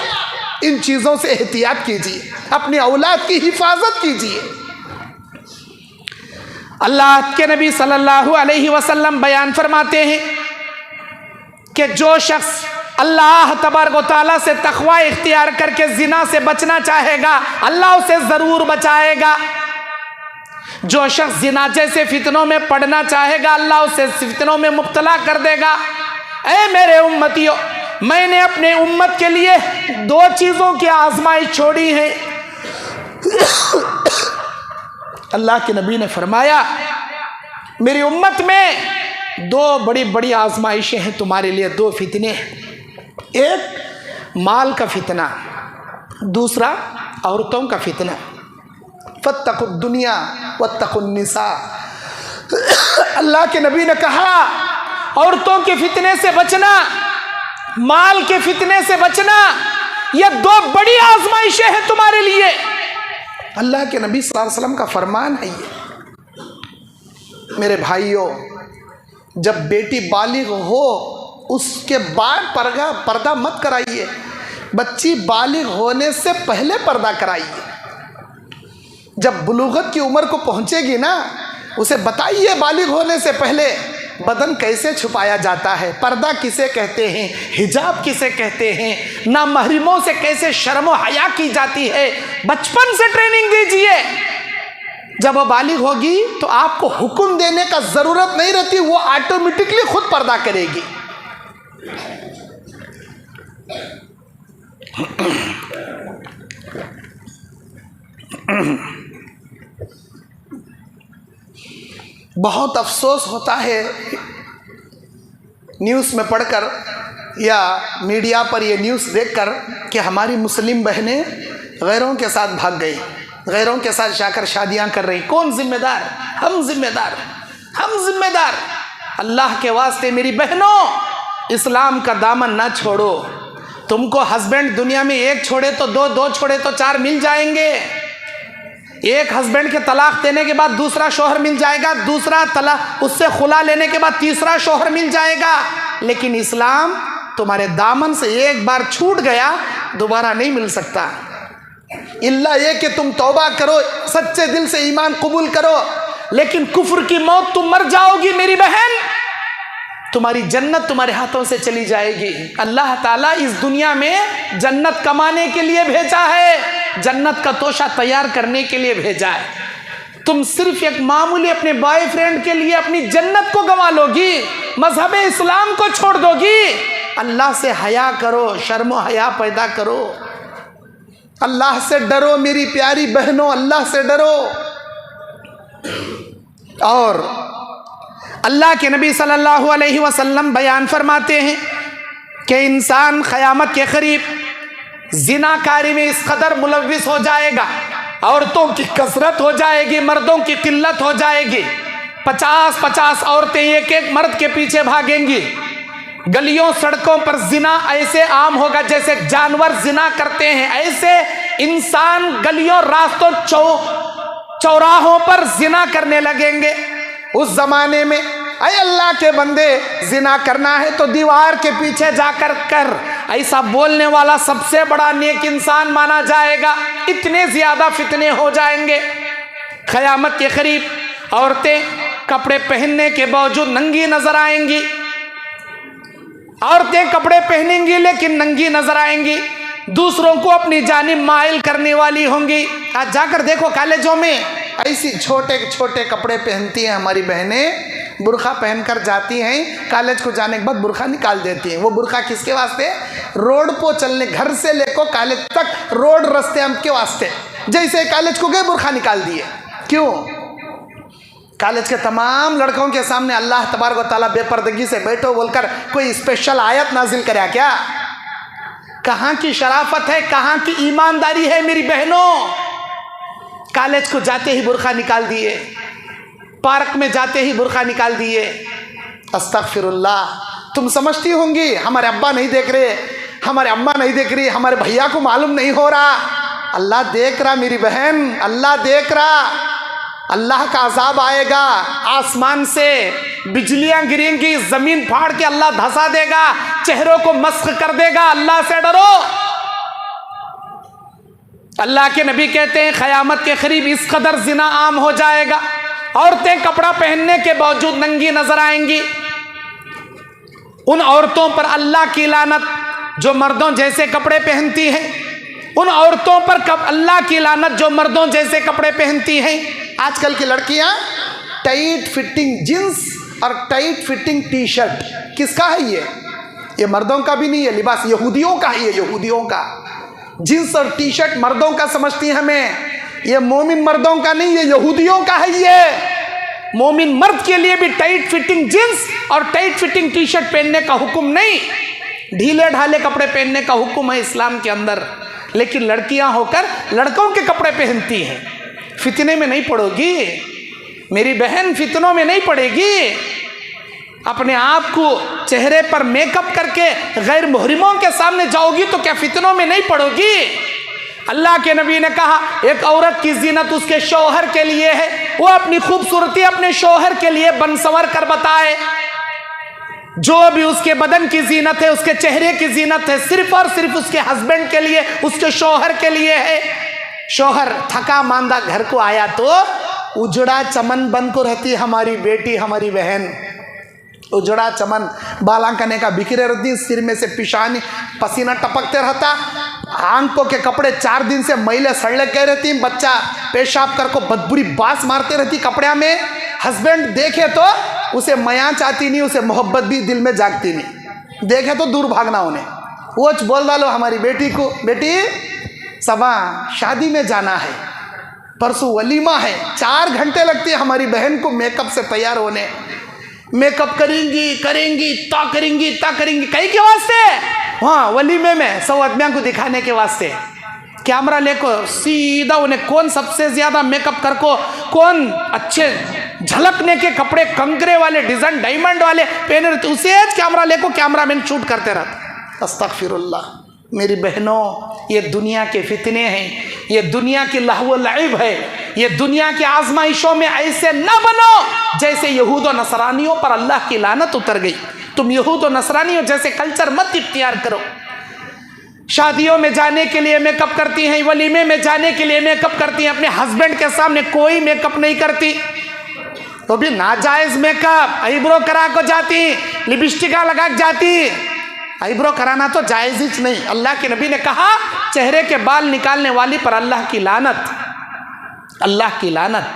Speaker 2: इन चीज़ों से एहतियात कीजिए, अपनी औलाद की हिफाजत कीजिए। अल्लाह के नबी सल्लल्लाहु अलैहि वसल्लम बयान फरमाते हैं कि जो शख्स अल्लाह तबारक व तआला से तक़वा इख्तियार करके जिना से बचना चाहेगा, अल्लाह उसे ज़रूर बचाएगा। जो शख्स जिना जैसे फितनों में पड़ना चाहेगा, अल्लाह उसे फितनों में मुब्तला कर देगा। ऐ मेरे उम्मतियों, मैंने अपने उम्मत के लिए दो चीज़ों की आजमाइश छोड़ी है। अल्लाह के नबी ने फरमाया, मेरी उम्मत में दो बड़ी बड़ी आजमाइशें हैं तुम्हारे लिए, दो फितने हैं। एक माल का फितना, दूसरा औरतों का फितना। फत्तकुद दुनिया वत्तकुन निसा। अल्लाह के नबी ने कहा औरतों के फितने से बचना, माल के फितने से बचना, ये दो बड़ी आजमाइशें हैं तुम्हारे लिए। अल्लाह के नबी सल्लल्लाहु अलैहि वसल्लम का फरमान है ये। मेरे भाइयों, जब बेटी बालिग हो उसके बाद पर्दा मत कराइए, बच्ची बालिग होने से पहले पर्दा कराइए। जब बुलूगत की उम्र को पहुंचेगी ना, उसे बताइए बालिग होने से पहले बदन कैसे छुपाया जाता है, पर्दा किसे कहते हैं, हिजाब किसे कहते हैं, नामहरमों से कैसे शर्म और हया की जाती है। बचपन से ट्रेनिंग दीजिए। जब वो बालिग होगी तो आपको हुक्म देने का ज़रूरत नहीं रहती, वो ऑटोमेटिकली खुद पर्दा करेगी। बहुत अफसोस होता है न्यूज़ में पढ़कर या मीडिया पर ये न्यूज़ देखकर कि हमारी मुस्लिम बहनें गैरों के साथ भाग गई, गैरों के साथ जाकर शादियां कर रही। कौन जिम्मेदार? हम जिम्मेदार, हम जिम्मेदार। अल्लाह के वास्ते मेरी बहनों, इस्लाम का दामन ना छोड़ो। तुमको हस्बैंड दुनिया में एक छोड़े तो दो, दो छोड़े तो चार मिल जाएंगे। एक हस्बैंड के तलाक देने के बाद दूसरा शौहर मिल जाएगा, दूसरा तलाक उससे खुला लेने के बाद तीसरा शौहर मिल जाएगा। लेकिन इस्लाम तुम्हारे दामन से एक बार छूट गया, दोबारा नहीं मिल सकता। इल्ला ये कि तुम तौबा करो, सच्चे दिल से ईमान कबूल करो, लेकिन कुफ्र की मौत तुम मर जाओगी मेरी बहन। तुम्हारी जन्नत तुम्हारे हाथों से चली जाएगी। अल्लाह ताला इस दुनिया में जन्नत कमाने के लिए भेजा है, जन्नत का तोशा तैयार करने के लिए भेजा है। तुम सिर्फ एक मामूली अपने बॉयफ्रेंड के लिए अपनी जन्नत को गंवा लोगी, मजहब इस्लाम को छोड़ दोगी। अल्लाह से हया करो, शर्म हया पैदा करो, अल्लाह से डरो मेरी प्यारी बहनों, अल्लाह से डरो। और अल्लाह के नबी सल्लल्लाहु अलैहि वसल्लम बयान फरमाते हैं कि इंसान क़यामत के करीब ज़िनाकारी में इस कदर मुलव्विस हो जाएगा, औरतों की कसरत हो जाएगी, मर्दों की किल्लत हो जाएगी। 50-50 औरतें एक एक मर्द के पीछे भागेंगी। गलियों सड़कों पर जिना ऐसे आम होगा जैसे जानवर जिना करते हैं, ऐसे इंसान गलियों रास्तों चौराहों पर जिना करने लगेंगे। उस जमाने में अय अल्लाह के बंदे, जिना करना है तो दीवार के पीछे जाकर कर, ऐसा बोलने वाला सबसे बड़ा नेक इंसान माना जाएगा। इतने ज्यादा फितने हो जाएंगे। क़यामत के करीब औरतें कपड़े पहनने के बावजूद नंगी नजर आएंगी। औरतें कपड़े पहनेंगी लेकिन नंगी नजर आएंगी, दूसरों को अपनी जानिब माइल करने वाली होंगी। आज जाकर देखो कॉलेजों में ऐसी छोटे छोटे कपड़े पहनती हैं हमारी बहनें, बुर्खा पहनकर जाती हैं, कॉलेज को जाने के बाद बुर्खा निकाल देती हैं। वो बुर्खा किसके वास्ते? रोड को चलने, घर से लेकर कॉलेज तक रोड रास्ते हम के वास्ते। जैसे कॉलेज को गए बुर्खा निकाल दिए। क्यों? कॉलेज के तमाम लड़कों के सामने अल्लाह तबारक व तआला बेपर्दगी से बैठो बोलकर कोई स्पेशल आयत नाजिल करे क्या? कहाँ की शराफत है, कहाँ की ईमानदारी है मेरी बहनों? कॉलेज को जाते ही बुर्खा निकाल दिए, पार्क में जाते ही बुर्खा निकाल दिए। अस्तगफिरुल्लाह। तुम समझती होंगी हमारे अब्बा नहीं देख रहे, हमारे अम्मा नहीं देख रही, हमारे भैया को मालूम नहीं हो रहा। अल्लाह देख रहा मेरी बहन, अल्लाह देख रहा। अल्लाह का अजाब आएगा, आसमान से बिजलियां गिरेंगी, जमीन फाड़ के अल्लाह धंसा देगा, चेहरों को मस्क कर देगा। अल्लाह से डरो। अल्लाह के नबी कहते हैं क़यामत के करीब इस कदर जिना आम हो जाएगा, औरतें कपड़ा पहनने के बावजूद नंगी नजर आएंगी। उन औरतों पर अल्लाह की लानत जो मर्दों जैसे कपड़े पहनती हैं, उन औरतों पर कब अल्लाह की लानत जो मर्दों जैसे कपड़े पहनती हैं। आजकल की लड़कियां टाइट फिटिंग जींस और टाइट फिटिंग टी शर्ट, किसका है ये मर्दों का भी नहीं है, लिबास यहूदियों का है। ये यहूदियों का जींस और टी शर्ट मर्दों का समझती हैं हमें, ये मोमिन मर्दों का नहीं, ये यहूदियों का है। ये मोमिन मर्द के लिए भी टाइट फिटिंग जींस और टाइट फिटिंग टी शर्ट पहनने का हुक्म नहीं, ढीले ढाले कपड़े पहनने का हुक्म है इस्लाम के अंदर। लेकिन लड़कियां होकर लड़कों के कपड़े पहनती हैं। फितने में नहीं पड़ोगी मेरी बहन, फितनों में नहीं पड़ेगी। अपने आप को चेहरे पर मेकअप करके गैर मुहरिमों के सामने जाओगी तो क्या फितनों में नहीं पड़ोगी? अल्लाह के नबी ने कहा एक औरत की जीनत उसके शौहर के लिए है, वो अपनी खूबसूरती अपने शौहर के लिए बनसंवर कर बताए। जो भी उसके बदन की जीनत है, उसके चेहरे की जीनत है, सिर्फ और सिर्फ उसके हस्बैंड के लिए, उसके शौहर के लिए है। शौहर थका मांदा घर को आया तो उजड़ा चमन बन को रहती हमारी बेटी, हमारी बहन। उजड़ा चमन बालांकने का बिखरे रहती, सिर में से पिशानी पसीना टपकते रहता, आंखों के कपड़े 4 दिन से मैले सड़ले कह रहती, बच्चा पेशाब कर को बदबुरी बास मारते रहती कपड़े में। हस्बैंड देखे तो उसे मया चाहती नहीं, उसे मोहब्बत भी दिल में जागती नहीं, देखे तो दूर भागना उन्हें। वो बोल डालो हमारी बेटी को, बेटी सबा शादी में जाना है, परसों वलीमा है, 4 घंटे लगती है हमारी बहन को मेकअप से तैयार होने। मेकअप करेंगी ता करेंगी कई के वास्ते? हाँ, वलीमे में 100 आदमियों को दिखाने के वास्ते। कैमरा लेको सीधा उन्हें कौन सबसे ज्यादा मेकअप कर को, कौन अच्छे झलकने के कपड़े कंकरे वाले डिजाइन डायमंड वाले पहने रहते, उसे कैमरा लेको कैमरामैन शूट करते रहते। अस्तगफिरुल्लाह। मेरी बहनों, ये दुनिया के फितने हैं, ये दुनिया की लहव लईब है, ये दुनिया की आजमाइशों में ऐसे न बनो जैसे यहूद और नसरानियों पर अल्लाह की लानत उतर गई। तुम यहूद और नसरानियों जैसे कल्चर मत इख्तियार करो। शादियों में जाने के लिए मेकअप करती हैं, वलीमे में जाने के लिए मेकअप करती हैं, अपने हस्बैंड के सामने कोई मेकअप नहीं करती, तो भी नाजायज मेकअप, आईब्रो करा को जाती, लिपस्टिका लगा के जाती। आईब्रो कराना तो जायज ही नहीं। अल्लाह के नबी ने कहा चेहरे के बाल निकालने वाली पर अल्लाह की लानत, अल्लाह की लानत।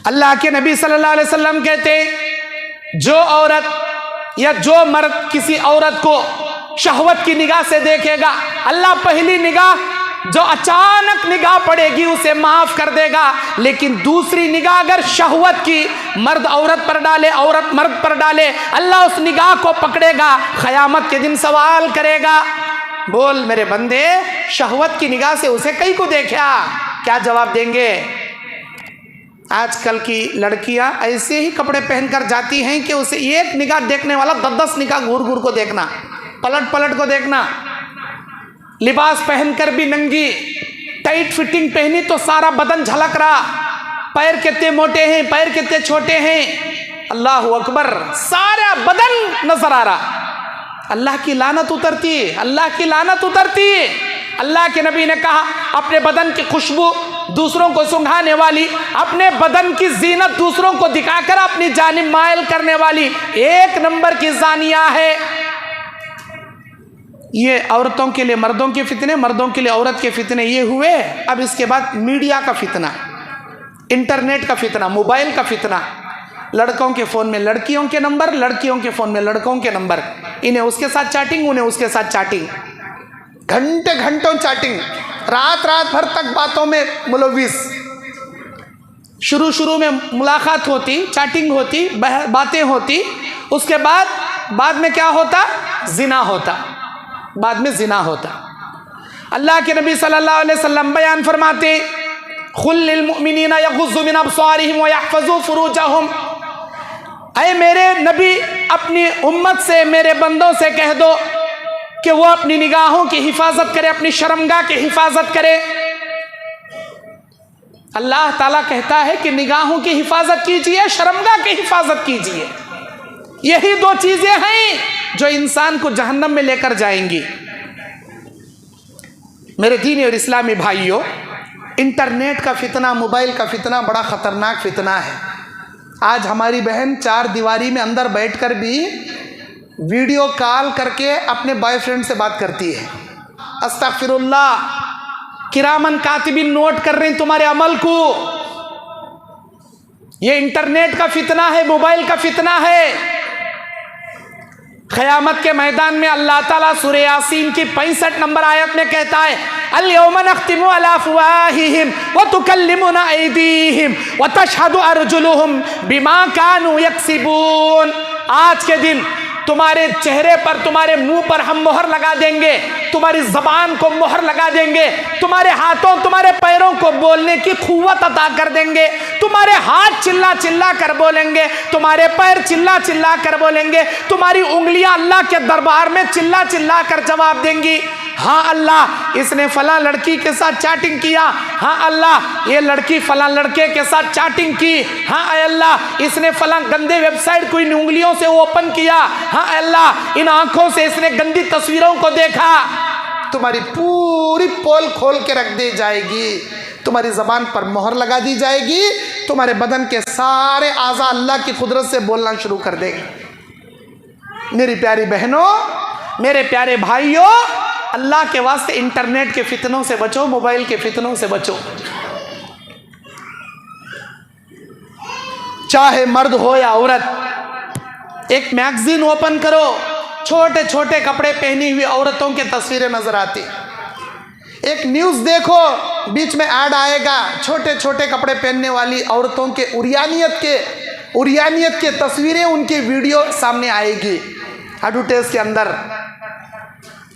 Speaker 2: अल्लाह के नबी सल्लल्लाहु अलैहि वसल्लम कहते जो औरत या जो मर्द किसी औरत को शहवत की निगाह से देखेगा, अल्लाह पहली निगाह जो अचानक निगाह पड़ेगी उसे माफ कर देगा, लेकिन दूसरी निगाह अगर शहवत की मर्द औरत पर डाले, औरत मर्द पर डाले, अल्लाह उस निगाह को पकड़ेगा, क़यामत के दिन सवाल करेगा। बोल मेरे बंदे, शहवत की निगाह से उसे कहीं को देखा, क्या जवाब देंगे? आजकल की लड़कियां ऐसे ही कपड़े पहनकर जाती हैं कि उसे एक निगाह देखने वाला 10-10 निगाह घूर घूर को देखना, पलट पलट को देखना। लिबास पहनकर भी नंगी, टाइट फिटिंग पहनी तो सारा बदन झलक रहा, पैर कितने मोटे हैं, पैर कितने छोटे हैं, अल्लाह अकबर, सारा बदन नजर आ रहा। अल्लाह की लानत उतरती है, अल्लाह की लानत उतरती है। अल्लाह के नबी ने कहा अपने बदन की खुशबू दूसरों को सुंघाने वाली, अपने बदन की जीनत दूसरों को दिखाकर अपनी जानिब मायल करने वाली 1 नंबर की जानिया है। ये औरतों के लिए मर्दों के फितने, मर्दों के लिए औरत के फितने ये हुए। अब इसके बाद मीडिया का फितना, इंटरनेट का फितना, मोबाइल का फितना। लड़कों के फ़ोन में लड़कियों के नंबर, लड़कियों के फ़ोन में लड़कों के नंबर, इन्हें उसके साथ चैटिंग, उन्हें उसके साथ चैटिंग, घंटे घंटों चैटिंग, रात रात भर तक बातों में मुलविस। शुरू में मुलाकात होती, चैटिंग होती, बातें होती, उसके बाद में क्या होता? जिना होता, बाद में जिना होता। अल्लाह के नबी सल्लल्लाहु अलैहि वसल्लम बयान फरमाते कुल लिल मुमिनीना यग़ुज़्ज़ू मिन अब्सारिहिम व यहफ़ज़ू फ़ुरूजहुम। ऐ मेरे नबी, अपनी उम्मत से, मेरे बंदों से कह दो कि वो अपनी निगाहों की हिफाजत करे, अपनी शर्मगाह की हिफाजत करे। अल्लाह ताला कहता है कि निगाहों की हिफाजत कीजिए, शर्मगाह की हिफाजत कीजिए। यही 2 चीजें हैं जो इंसान को जहन्नम में लेकर जाएंगी। मेरे दीनी और इस्लामी भाइयों, इंटरनेट का फितना, मोबाइल का फितना बड़ा खतरनाक फितना है। आज हमारी बहन 4 दीवारी में अंदर बैठकर भी वीडियो कॉल करके अपने बॉयफ्रेंड से बात करती है। अस्तगफिरुल्लाह, किरामन कातिबिन नोट कर रहे हैं तुम्हारे अमल को। ये इंटरनेट का फितना है, मोबाइल का फितना है। क़यामत के मैदान में अल्लाह ताला सूरह यासीन की 65 नंबर आयत में कहता है, अल-यौमा नख्तिमु अला अफ़वाहिहिम व तुकल्लिमुना ऐदीहिम व तशहदु अर्जुलुहुम बिमा कानू यक्सिबून। आज के दिन तुम्हारे चेहरे पर, तुम्हारे मुंह पर हम मोहर लगा देंगे, तुम्हारी जबान को मोहर लगा देंगे, तुम्हारे हाथों, तुम्हारे पैरों को बोलने की कुव्वत अता कर देंगे, तुम्हारे हाथ चिल्ला चिल्ला कर बोलेंगे, तुम्हारे पैर चिल्ला चिल्ला कर बोलेंगे, तुम्हारी उंगलियां अल्लाह के दरबार में चिल्ला चिल्ला कर जवाब देंगी, हाँ अल्लाह इसने फला लड़की के साथ चैटिंग किया, हाँ अल्लाह ये लड़की फला लड़के के साथ चैटिंग की, हाँ अल्लाह इसने फला गंदे वेबसाइट को इन उंगलियों से ओपन किया, हाँ अल्लाह इन आंखों से इसने गंदी तस्वीरों को देखा। तुम्हारी पूरी पोल खोल के रख दी जाएगी, तुम्हारी जबान पर मोहर लगा दी जाएगी, तुम्हारे बदन के सारे आज़ा अल्लाह की कुदरत से बोलना शुरू कर देंगे। मेरी प्यारी बहनों, मेरे प्यारे भाइयों, अल्लाह के वास्ते इंटरनेट के फितनों से बचो, मोबाइल के फितनों से बचो। चाहे मर्द हो या औरत, एक मैगजीन ओपन करो, छोटे छोटे कपड़े पहनी हुई औरतों की तस्वीरें नजर आती। एक न्यूज़ देखो, बीच में ऐड आएगा, छोटे छोटे कपड़े पहनने वाली औरतों के उरियानियत के तस्वीरें, उनकी वीडियो सामने आएगी। एडवर्टाइज के अंदर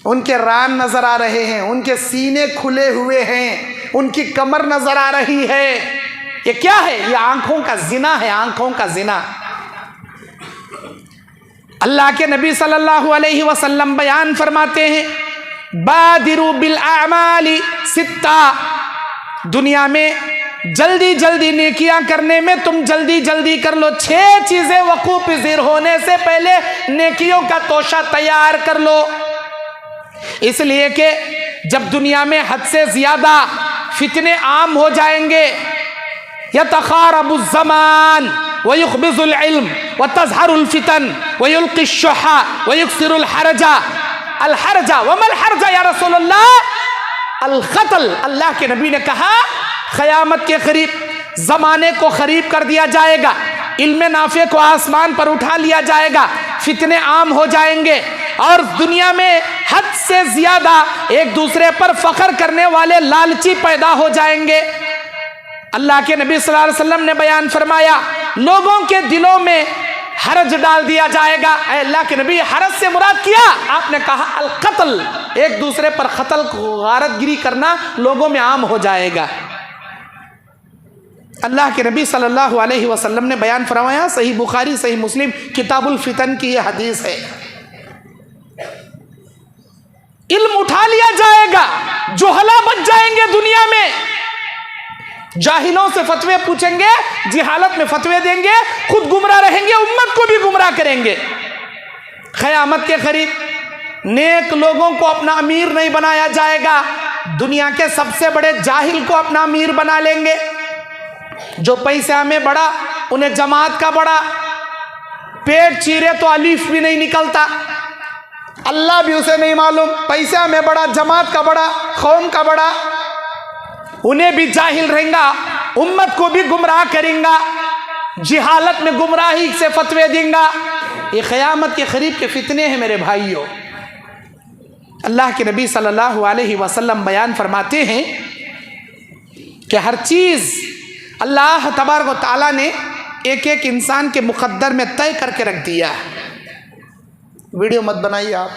Speaker 2: उनके रान नजर आ रहे हैं, उनके सीने खुले हुए हैं, उनकी कमर नजर आ रही है। ये क्या है? ये आंखों का जिना है, आंखों का जिना। अल्लाह के नबी सल्लल्लाहु अलैहि वसल्लम बयान फरमाते हैं, बादिरू बिल आमाली सित्ता, दुनिया में जल्दी जल्दी नेकियां करने में तुम जल्दी जल्दी कर लो। 6 चीजें वकूफ़ पज़ीर होने से पहले नेकियों का तोशा तैयार कर लो, इसलिए कि जब दुनिया में हद से ज्यादा फितने आम हो जाएंगे, यतखारबुज़ ज़मान व युख़बिज़ुल इल्म व तज़हरुल फितन व युल्क़िश शुहा व युक्सिरुल हरजा। अल हरजा व मल हरजा या रसूलल्लाह? अल क़त्ल। अल्लाह के नबी ने कहा, क़यामत के करीब ज़माने को ख़रीब कर दिया जाएगा, इल्म नाफ़े को आसमान पर उठा लिया जाएगा, फितने आम हो जाएंगे और दुनिया में हद से ज्यादा एक दूसरे पर फख्र करने वाले लालची पैदा हो जाएंगे। अल्लाह के नबी सल्लल्लाहु अलैहि वसल्लम ने बयान फरमाया, लोगों के दिलों में हरज डाल दिया जाएगा। अल्लाह के नबी, हरज से मुराद किया? आपने कहा अल कत्ल, एक दूसरे पर कत्ल, गारतगिरी करना लोगों में आम हो जाएगा। अल्लाह के नबी सल्लल्लाहु अलैहि वसल्लम ने बयान फरमाया, सही बुखारी सही मुस्लिम किताबुल फितन की यह हदीस है। इल्म उठा लिया जाएगा, जोहला बच जाएंगे दुनिया में, जाहिलों से फतवे पूछेंगे, जिहालत में फतवे देंगे, खुद गुमराह रहेंगे, उम्मत को भी गुमराह करेंगे। क़यामत के करीब नेक लोगों को अपना अमीर नहीं बनाया जाएगा, दुनिया के सबसे बड़े जाहिल को अपना अमीर बना लेंगे। जो पैसा में बड़ा, उन्हें जमात का बड़ा, पेट चीरे तो अलीफ भी नहीं निकलता, अल्लाह भी उसे नहीं मालूम, पैसा में बड़ा, जमात का बड़ा, कौम का बड़ा, उन्हें भी जाहिल रहेगा, उम्मत को भी गुमराह करेंगा, जिहालत में गुमराही से फतवे देंगा। ये क़यामत के करीब के फितने हैं मेरे भाइयों। अल्लाह के नबी सल्लल्लाहु अलैहि वसल्लम बयान फरमाते हैं कि हर चीज़ अल्लाह तबारक व तआला ने एक एक इंसान के मुक़द्दर में तय करके रख दिया है। वीडियो मत बनाइए आप।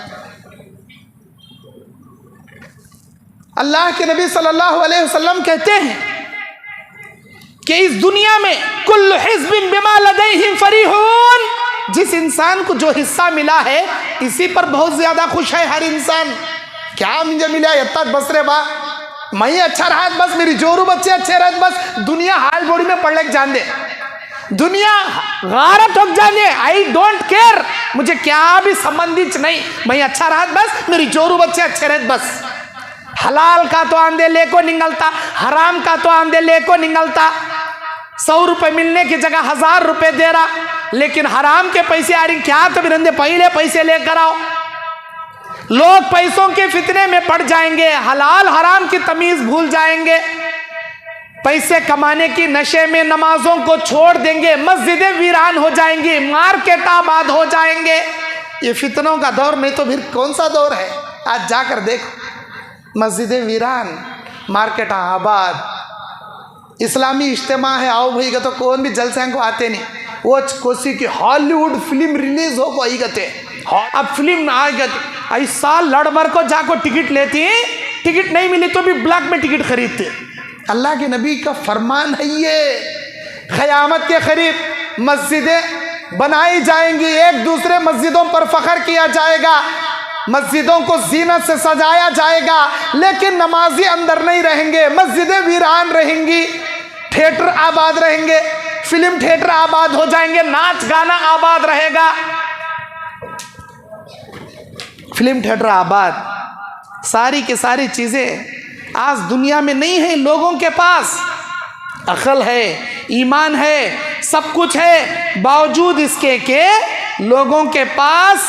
Speaker 2: अल्लाह के नबी सल्लल्लाहु अलैहि वसल्लम कहते हैं कि इस दुनिया में कुल्लु हिज़्बिन बिमा लदैहिम फरीहून, जिस इंसान को जो हिस्सा मिला है इसी पर बहुत ज्यादा खुश है हर इंसान। क्या मुझे मिला यत्ता बस रे बा, मैं अच्छा रहा बस, मेरी जोरू बच्चे अच्छे रहे बस, दुनिया हाल बोड़ी में पड़ लेके जान दे, दुनिया गारत हो जाने, आई डोंट केयर, मुझे क्या भी संबंधित नहीं, मैं अच्छा रहा बस, मेरी जोरू बच्चे अच्छे रहे बस। हलाल का तो आंधे ले को निकलता, हराम का तो आंधे ले को निकलता। 100 रुपए मिलने की जगह 1000 रुपए दे रहा, लेकिन हराम के पैसे आ रही, क्या तो बिरंदे पहले पैसे लेकर आओ। लोग पैसों के फितने में पड़ जाएंगे, हलाल हराम की तमीज भूल जाएंगे, पैसे कमाने की नशे में नमाजों को छोड़ देंगे, मस्जिदें वीरान हो जाएंगी, मार्केट आबाद हो जाएंगे। ये फितनों का दौर नहीं तो फिर कौन सा दौर है? आज जाकर देखो, मस्जिदें वीरान, मार्केट आबाद, इस्लामी इज्तिमा है, आओ भाई का तो कौन भी जलसे को आते नहीं। वो कोसी की हॉलीवुड फिल्म रिलीज हो को आई गते, अब फिल्म आ गए ऐसा लड़बर को जाको टिकट लेती है, टिकट नहीं मिली तो भी ब्लॉक में टिकट खरीदते। अल्लाह के नबी का फरमान है ये, क़यामत के करीब मस्जिदें बनाई जाएंगी, एक दूसरे मस्जिदों पर फख्र किया जाएगा, मस्जिदों को जीनत से सजाया जाएगा, लेकिन नमाजी अंदर नहीं रहेंगे, मस्जिदें वीरान रहेंगी, थिएटर आबाद रहेंगे, फिल्म थिएटर आबाद हो जाएंगे, नाच गाना आबाद रहेगा, फिल्म थिएटर आबाद, सारी की सारी चीज़ें आज दुनिया में नहीं है। लोगों के पास अक्ल है, ईमान है, सब कुछ है, बावजूद इसके के लोगों के पास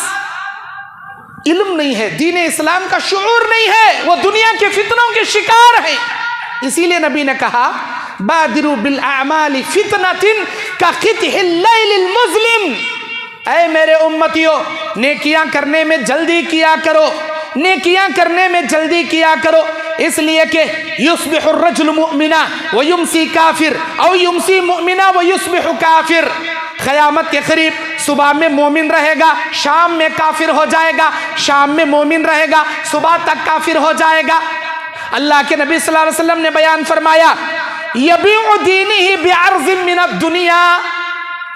Speaker 2: इल्म नहीं है, दीन इस्लाम का शुऊर नहीं है, वो दुनिया के फितनों के शिकार हैं। इसीलिए नबी ने कहा, बादिरू बिल आमाली फितनतिन का क़ितहिल लैलिल मुज़लिम, ऐ मेरे उम्मतियों, नेकियां करने में जल्दी किया करो, नेकियां करने में जल्दी किया करो, इसलिए कि युस्बिहु रजुलु मुमिना व युमसी काफिर औ युमसी मुमिना व युस्बिहु काफिर। क़यामत के करीब सुबह में मोमिन रहेगा, शाम में काफिर हो जाएगा, शाम में मोमिन रहेगा, सुबह तक काफिर हो जाएगा। अल्लाह के नबी सल्लल्लाहु अलैहि वसल्लम ने बयान फरमाया, यबीउ दीनिही बिअर्ज़िन मिनद दुनिया,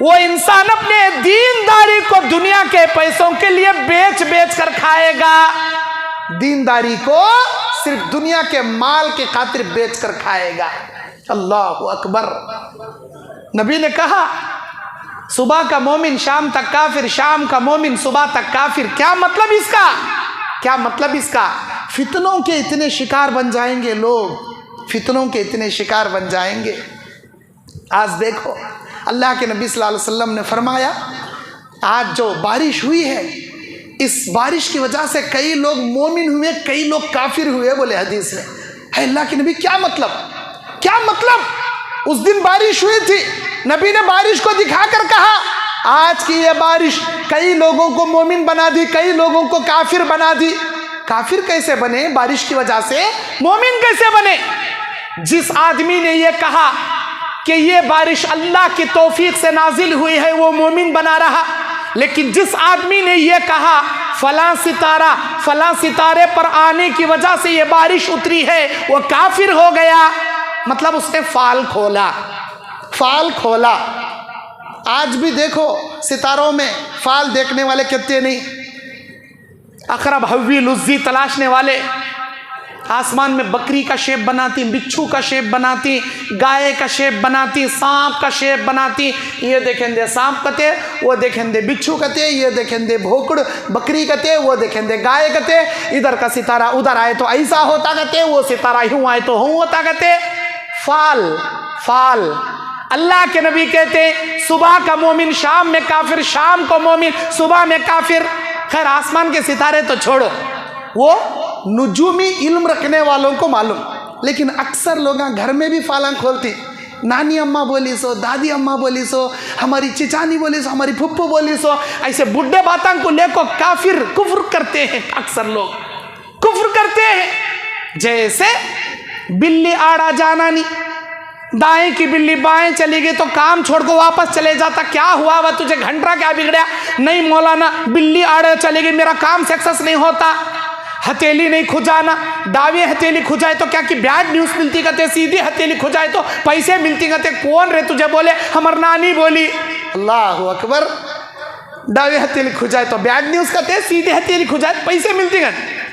Speaker 2: वो इंसान अपने दीनदारी को दुनिया के पैसों के लिए बेच बेच कर खाएगा, दीनदारी को सिर्फ दुनिया के माल के खातिर बेच कर खाएगा। अल्लाहु अकबर। नबी ने कहा, सुबह का मोमिन शाम तक काफिर, शाम का मोमिन सुबह तक काफिर। क्या मतलब इसका? क्या मतलब इसका? फितनों के इतने शिकार बन जाएंगे लोग, फितनों के इतने शिकार बन जाएंगे। आज देखो, अल्लाह के नबी सल्लल्लाहु अलैहि वसल्लम ने फरमाया, आज जो बारिश हुई है, इस बारिश की वजह से कई लोग मोमिन हुए, कई लोग काफिर हुए, बोले हदीस में। है अल्लाह के नबी, क्या मतलब? क्या मतलब? उस दिन बारिश हुई थी, नबी ने बारिश को दिखाकर कहा, आज की ये बारिश कई लोगों को मोमिन बना दी, कई लोगों को काफिर बना दी। काफिर कैसे बने बारिश की वजह से? मोमिन कैसे बने? जिस आदमी ने ये कहा कि ये बारिश अल्लाह की तौफीक से नाजिल हुई है, वो मोमिन बना रहा। लेकिन जिस आदमी ने ये कहा फलां सितारे पर आने की वजह से ये बारिश उतरी है, वो काफिर हो गया। मतलब उसने फाल खोला। आज भी देखो, सितारों में फाल देखने वाले कितने नहीं, अकरब हव्वी लुज़्ज़ी तलाशने वाले, आसमान में बकरी का शेप बनाती, बिच्छू का शेप बनाती, गाय का शेप बनाती, सांप का शेप बनाती। ये देखेंगे सांप कते, वो देखेंगे बिच्छू कते, ये देखेंगे भोकड़ बकरी कते, वो देखेंगे गाय कते। इधर का सितारा उधर आए तो ऐसा होता कते, वो सितारा यूं आए तो यूं होता कते। फाल। अल्लाह के नबी कहते, सुबह का मोमिन शाम में काफिर, शाम को मोमिन सुबह में काफिर। खैर, आसमान के सितारे तो छोड़ो, वो नुजूमी इल्म रखने वालों को मालूम। लेकिन अक्सर लोग घर में भी फालां खोलती, नानी अम्मा बोली सो, दादी अम्मा बोली सो, हमारी चिचानी बोली सो, हमारी फुप्पू बोली सो, ऐसे बुढ़े बातों को लेकर काफिर कुफ्र करते हैं। अक्सर लोग कुफ्र करते हैं। जैसे बिल्ली आड़ा जाना नहीं, दाएं की बिल्ली बाएं चली गई तो काम छोड़कर वापस चले जाता, क्या हुआ वह तुझे घंटा क्या बिगड़ा? नहीं मौलाना, बिल्ली आड़े चली गई, मेरा काम सक्सेस नहीं होता। हथेली नहीं खुजाना, दावे हथेली खुजाए तो क्या कि बैड न्यूज़ मिलती कहते, सीधी हथेली खुजाए तो पैसे मिलती कहते। कौन रे तुझे बोले? हमार नानी बोली। अल्लाह अकबर। दावे हथेली खुजाए तो बैड न्यूज़ कहते, सीधी हथेली खुजाए तो पैसे मिलती कहते।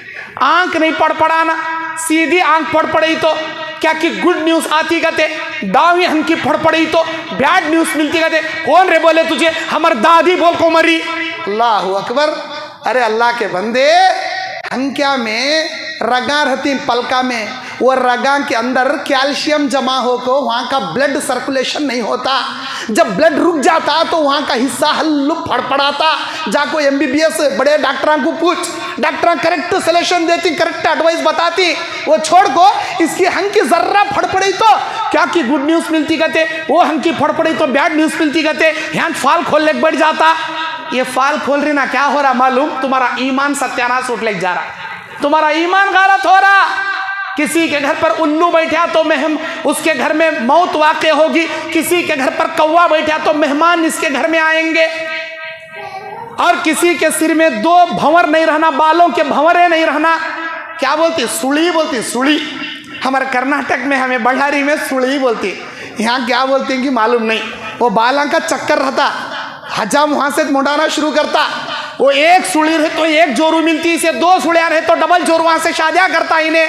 Speaker 2: आंख नहीं पढ़ पड़ाना, सीधी आंख पढ़ पड़ी तो क्या कि गुड न्यूज़ आती कहते, दावी हंकी पढ़ पड़ी तो बैड न्यूज़ मिलती कहते। कौन रे बोले तुझे? हमार दादी बोल को मरी। अल्लाह अकबर। अरे अल्लाह के बंदे, हंक्या में रगा रहती, पलका में, वो रगा के अंदर कैल्शियम जमा होकर वहाँ का ब्लड सर्कुलेशन नहीं होता। जब ब्लड रुक जाता तो वहाँ का हिस्सा हल्लू फड़फड़ाता। जाको MBBS बड़े डॉक्टरों को पूछ, डॉक्टर करेक्ट सलेशन देती, करेक्ट एडवाइस बताती। वो छोड़ को इसकी हंकी जर्रा फड़फड़ी तो क्या कि गुड न्यूज़ मिलती कहते, वो हंकी फड़फड़ी तो बैड न्यूज़ मिलती कहते। यहाँ फाल खोलने बैठ जाता। ये फाल खोल रही ना, क्या हो रहा मालूम? तुम्हारा ईमान सत्यानाश उठ ले जा रहा, तुम्हारा ईमान गलत हो रहा। किसी के घर पर उल्लू बैठा तो उसके घर में मौत वाक़ होगी, किसी के घर पर कौवा बैठा तो मेहमान इसके घर में आएंगे, और किसी के सिर में 2 भंवर नहीं रहना, बालों के भंवरे नहीं रहना। क्या बोलती? सुड़ी बोलती, सुड़ी। हमारे कर्नाटक में, हमें बಳ್ಳारी में सुड़ी बोलती, यहाँ क्या बोलती हैं कि मालूम नहीं। वो बालों का चक्कर रहता, हजाम वहाँ से मुड़ाना शुरू करता। वो एक सुड़ी रहे तो एक जोरू मिलती, इसे 2 सुड़ियाँ रहे तो डबल जोरू वहाँ से शादियाँ करता इन्हें।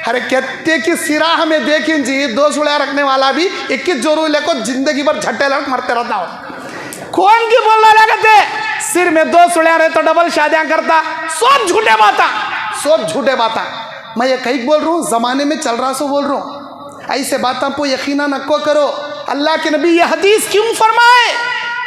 Speaker 2: अरे कहते कि सिरा हमें देखें जी, 2 सुड़ियाँ रखने वाला भी 21 जोरू लेकर जिंदगी भर झट्टे लग मरते रहता हो। कौन की बोलना लगते? सिर में 2 सुड़ियाँ रहे तो डबल शादियाँ करता। सब झूठे बाता, सब झूठे बाता। मैं ये कहीं बोल रहा हूँ, जमाने में चल रहा सो बोल रहा हूँ। ऐसे बातों को यकीना नको करो। अल्लाह के नबी ये हदीस क्यों फरमाए?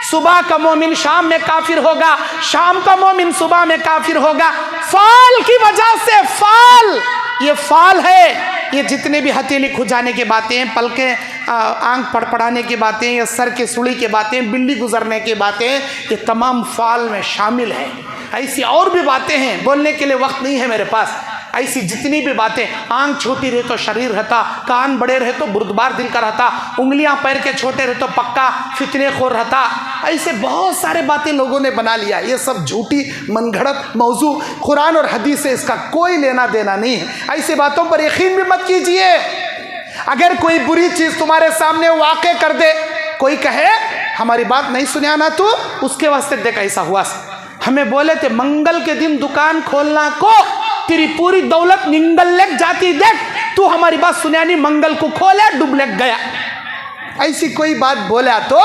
Speaker 2: सुबह का मोमिन शाम में काफिर होगा, शाम का मोमिन सुबह में काफिर होगा। फाल की वजह से, फाल, ये फाल है। ये जितने भी हथेली खुजाने की बातें हैं, पलके आंख पड़पड़ाने की बातें, या सर के सुड़ी की बातें, बिल्ली गुजरने की बातें, ये तमाम फाल में शामिल है। ऐसी और भी बातें हैं, बोलने के लिए वक्त नहीं है मेरे पास। ऐसी जितनी भी बातें, आंख छोटी रहे तो शरीर रहता, कान बड़े रहे तो बुर्दबार दिल का रहता, उंगलियां पैर के छोटे रहे तो पक्का फितने खोर रहता। ऐसे बहुत सारे बातें लोगों ने बना लिया। ये सब झूठी मनगढ़ंत मौजू, कुरान और हदीस से इसका कोई लेना देना नहीं है। ऐसी बातों पर यकीन भी मत कीजिए। अगर कोई बुरी चीज़ तुम्हारे सामने वाक़े कर दे, कोई कहे हमारी बात नहीं सुनिया ना तू, उसके वास्ते देख ऐसा हुआ। हमें बोले थे मंगल के दिन दुकान खोलना को, तेरी पूरी दौलत निंगल लग जाती, देख तू हमारी बात सुनिया नहीं, मंगल को खोले डूब लग गया। ऐसी कोई बात बोला तो,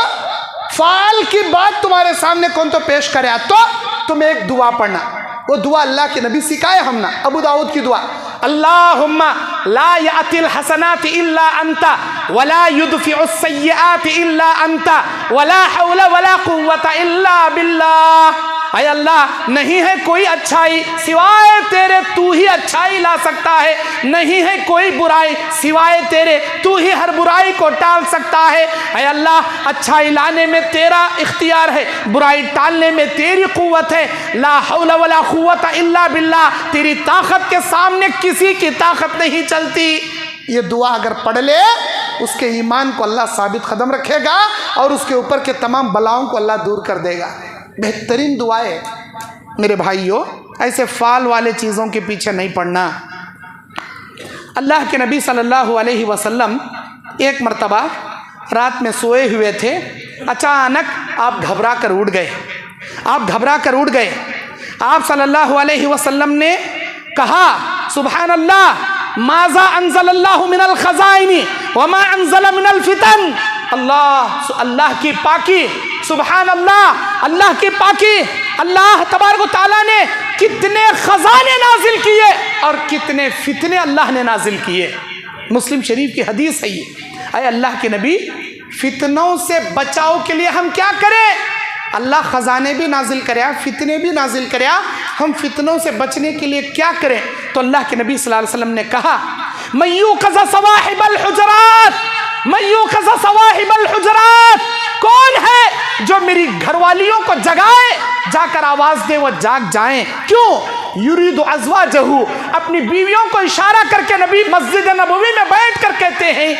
Speaker 2: फाल की बात तुम्हारे सामने कौन तो पेश करे तो तुम्हें एक दुआ पढ़ना। वो दुआ अल्लाह के नबी सिखाए हमना, अबू दाऊद की दुआ, अल्लाहुम्मा ला यातिल हसनात इल्ला अंता वला युदफिउस सय्यिआत इल्ला अंता वला हौला वला कुव्वता इल्ला बिल्लाह। अय अल्लाह, नहीं है कोई अच्छाई सिवाय तेरे, तू ही अच्छाई ला सकता है। नहीं है कोई बुराई सिवाय तेरे, तू ही हर बुराई को टाल सकता है। अय अल्लाह, अच्छाई लाने में तेरा इख्तियार है, बुराई टालने में तेरी कुव्वत है। ला हौला वला कुव्वता इल्ला बिल्लाह, तेरी ताकत के सामने किसी की ताकत नहीं चलती। ये दुआ अगर पढ़ ले, उसके ईमान को अल्लाह साबित कदम रखेगा और उसके ऊपर के तमाम बलाओं को अल्लाह दूर कर देगा। बेहतरीन दुआएं मेरे भाइयों, ऐसे फाल वाले चीज़ों के पीछे नहीं पड़ना। अल्लाह के नबी सल्लल्लाहु अलैहि वसल्लम एक मर्तबा रात में सोए हुए थे, अचानक आप घबरा कर उठ गए। आप घबरा कर उठ गए। आप सल्लल्लाहु अलैहि वसल्लम ने कहा, सुभान अल्लाह, माज़ा अंज़लल्लाहु मिनल खज़ाइनी व मा अंज़ल मिनल फितन। अल्लाह, अल्लाह की पाकी, सुभान अल्लाह, अल्लाह की पाकी। अल्लाह तबारक व तआला ने कितने खजाने नाजिल किए और कितने फितने अल्लाह ने नाजिल किए। मुस्लिम शरीफ की हदीस है ये। अरे अल्लाह के नबी, फितनों से बचाव के लिए हम क्या करें? अल्लाह ख़जाने भी नाजिल करे, फितने भी नाजिल करे, हम फितनों से बचने के लिए क्या करें? तो अल्लाह के नबी सल्लल्लाहु अलैहि वसल्लम ने कहा, मय्यूक़ज़ सवाहिबल हुजरात, मय्यूक़ज़ सवाहिबल हुजरात, कौन है जो मेरी घरवालियों को जगाए, जाकर आवाज़ दे वो जाग जाएं। क्यों? युरीदु अज़वाजहू, अपनी बीवियों को इशारा करके नबी मस्जिद नबवी में बैठ कर कहते हैं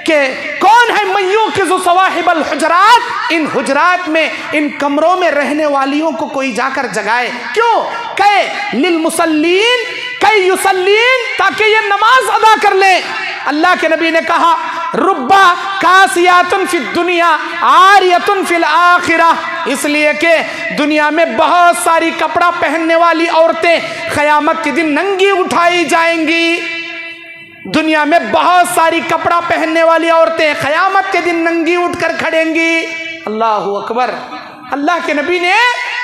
Speaker 2: कि कौन है मय्यूक़ज़ सवाहिबल हुजरात, इन हुजरात में, इन कमरों में रहने वालियों को कोई जाकर जगाए। क्यों? कहे लिल मुसल्लीन कई युसल्लीन, ताकि ये नमाज अदा कर ले। अल्लाह के नबी ने कहा, रुब्बा कासियातुन फिद दुनिया आरियतुन फिल आखिरा, इसलिए कि दुनिया में बहुत सारी कपड़ा पहनने वाली औरतें क़यामत के दिन नंगी उठाई जाएंगी। दुनिया में बहुत सारी कपड़ा पहनने वाली औरतें क़यामत के दिन नंगी उठकर खड़ेंगी। अल्लाहु अकबर। अल्लाह के नबी ने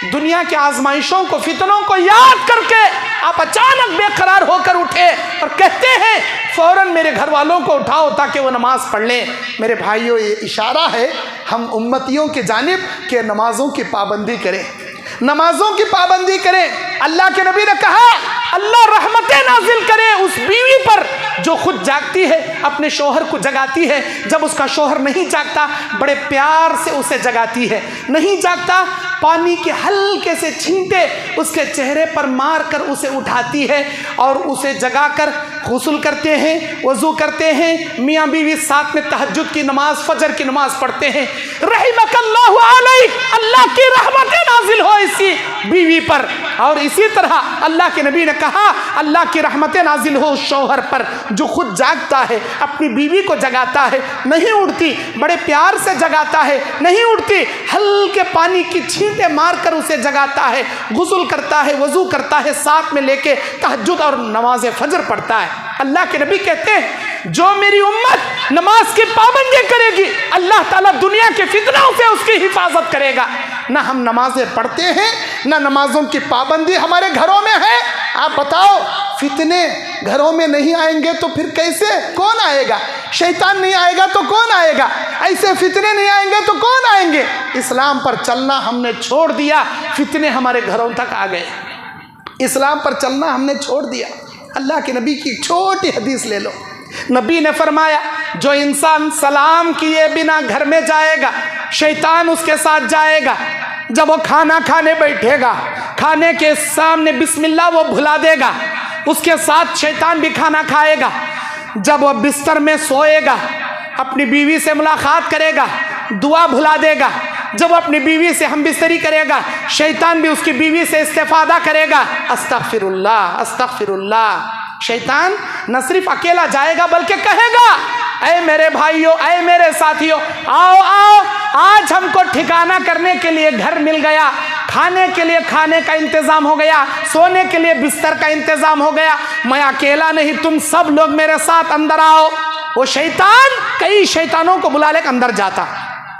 Speaker 2: दुनिया के आजमाइशों को, फितनों को याद करके आप अचानक बेकरार होकर उठे और कहते हैं फ़ौरन मेरे घर वालों को उठाओ ताकि वो नमाज पढ़ लें। मेरे भाइयों, ये इशारा है हम उम्मतियों के जानिब के नमाजों की पाबंदी करें, नमाजों की पाबंदी करें। अल्लाह के नबी ने कहा, अल्लाह रहमतें नाजिल करे उस बीवी पर जो खुद जागती है, अपने शोहर को जगाती है। जब उसका शोहर नहीं जागता, बड़े प्यार से उसे जगाती है। नहीं जागता पानी के हल्के से छींटे उसके चेहरे पर मार कर उसे उठाती है और उसे जगाकर गुस्ल करते हैं, वज़ू करते हैं। मियाँ बीवी साथ में तहज्जुद की नमाज, फजर की नमाज पढ़ते हैं। रहिमकल्लाहु अलैह, अल्लाह की रहमतें नाजिल हो इसी बीवी पर। और इसी तरह अल्लाह के नबी ने कहा अल्लाह की रहमतें नाजिल हो उस शौहर पर जो खुद जागता है, अपनी बीवी को जगाता है, नहीं उठती, बड़े प्यार से जगाता है, नहीं उठती, हल्के पानी की छींटे मारकर उसे जगाता है, गुस्ल करता है, वज़ू करता है, साथ में लेके तहज्जुद और नमाज फजर पढ़ता है। अल्लाह के नबी कहते हैं जो मेरी उम्मत नमाज की पाबंदी करेगी अल्लाह ताला दुनिया के फितनों से उसकी हिफाजत करेगा। ना हम नमाजें पढ़ते हैं, ना नमाजों की पाबंदी हमारे घरों में है। आप बताओ, फितने घरों में नहीं आएंगे तो फिर कैसे, कौन आएगा? शैतान नहीं आएगा तो कौन आएगा? ऐसे फितने नहीं आएंगे तो कौन आएंगे? इस्लाम पर चलना हमने छोड़ दिया, फितने हमारे घरों तक आ गए। इस्लाम पर चलना हमने छोड़ दिया। अल्लाह के नबी की छोटी हदीस ले लो। नबी ने फरमाया जो इंसान सलाम किए बिना घर में जाएगा शैतान उसके साथ जाएगा। जब वो खाना खाने बैठेगा, खाने के सामने बिस्मिल्लाह वो भुला देगा, उसके साथ शैतान भी खाना खाएगा। जब वो बिस्तर में सोएगा, अपनी बीवी से मुलाकात करेगा, दुआ भुला देगा। जब अपनी बीवी से हम बिस्तरी करेगा, शैतान भी उसकी बीवी से इस्तेफादा करेगा। अस्तगफिरुल्लाह अस्तगफिरुल्लाह। शैतान न सिर्फ अकेला जाएगा बल्कि कहेगा ऐ मेरे भाइयों, ऐ मेरे साथियों, आओ आओ, आज हमको ठिकाना करने के लिए घर मिल गया, खाने के लिए खाने का इंतज़ाम हो गया, सोने के लिए बिस्तर का इंतज़ाम हो गया। मैं अकेला नहीं, तुम सब लोग मेरे साथ अंदर आओ। वो शैतान कई शैतानों को बुला लेकर अंदर जाता।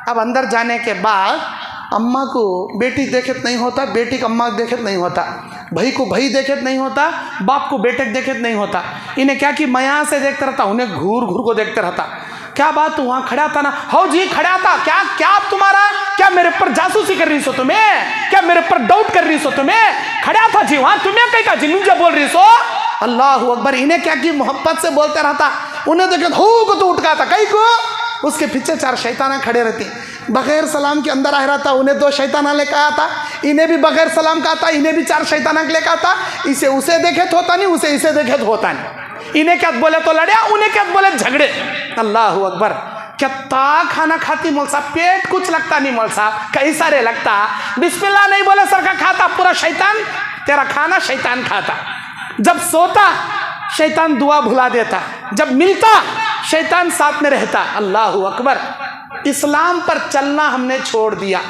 Speaker 2: अब अंदर जाने के बाद अम्मा को बेटी देखत नहीं होता, बेटी को अम्मा देखत नहीं होता, भाई को भाई देखत नहीं होता, बाप को बेटे देखत नहीं होता। इन्हें क्या कि मैं यहाँ से देखता रहता, उन्हें घूर घूर को देखते रहता। क्या बात, तू वहाँ खड़ा था ना? हो जी खड़ा था। क्या क्या आप तुम्हारा क्या मेरे पर जासूसी कर रही सो तुम्हें? क्या मेरे पर डाउट कर रही सो तुम्हें? खड़ा था जी वहाँ, तुम्हें कहीं का जी मुझे बोल रही सो? अल्लाह अकबर। इन्हें क्या कि मोहब्बत से बोलते रहता, उन्हें देखे हो को तो उठका था कहीं को। उसके पीछे चार शैताना खड़े रहती, बगैर सलाम के अंदर आ रहा था। उन्हें दो शैताना लेकर आया था, इन्हें भी बगैर सलाम का आता, इन्हें भी चार शैताना लेकर आता। इसे उसे देखे तो होता नहीं, उसे इसे देखे तो होता नहीं। इन्हें क्या बोले तो लड़े, उन्हें क्या बोले झगड़े। अल्लाह अकबर। कितना खाना खाती मौल साहब, पेट कुछ लगता नहीं मौल साहब, कई सारे लगता। बिस्मिल्लाह नहीं बोले सर का खाता पूरा शैतान, तेरा खाना शैतान खाता। जब सोता शैतान दुआ भुला देता, जब मिलता शैतान साथ में रहता। अल्लाह अकबर। इस्लाम पर चलना हमने छोड़ दिया,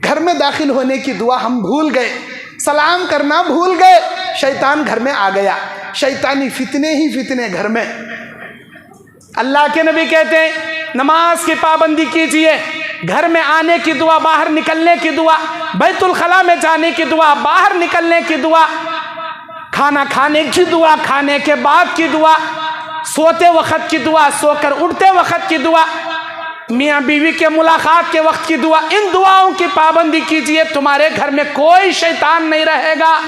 Speaker 2: घर में दाखिल होने की दुआ हम भूल गए, सलाम करना भूल गए, शैतान घर में आ गया। शैतानी फितने ही फितने घर में। अल्लाह के नबी कहते हैं नमाज की पाबंदी कीजिए, घर में आने की दुआ, बाहर निकलने की दुआ, बैतुल खला में जाने की दुआ, बाहर निकलने की दुआ, खाना खाने की दुआ, खाने के बाद की दुआ, सोते वक्त की दुआ, सोकर उठते वक्त की दुआ, मियाँ बीवी के मुलाकात के वक्त की दुआ। इन दुआओं की पाबंदी कीजिए, तुम्हारे घर में कोई शैतान नहीं रहेगा।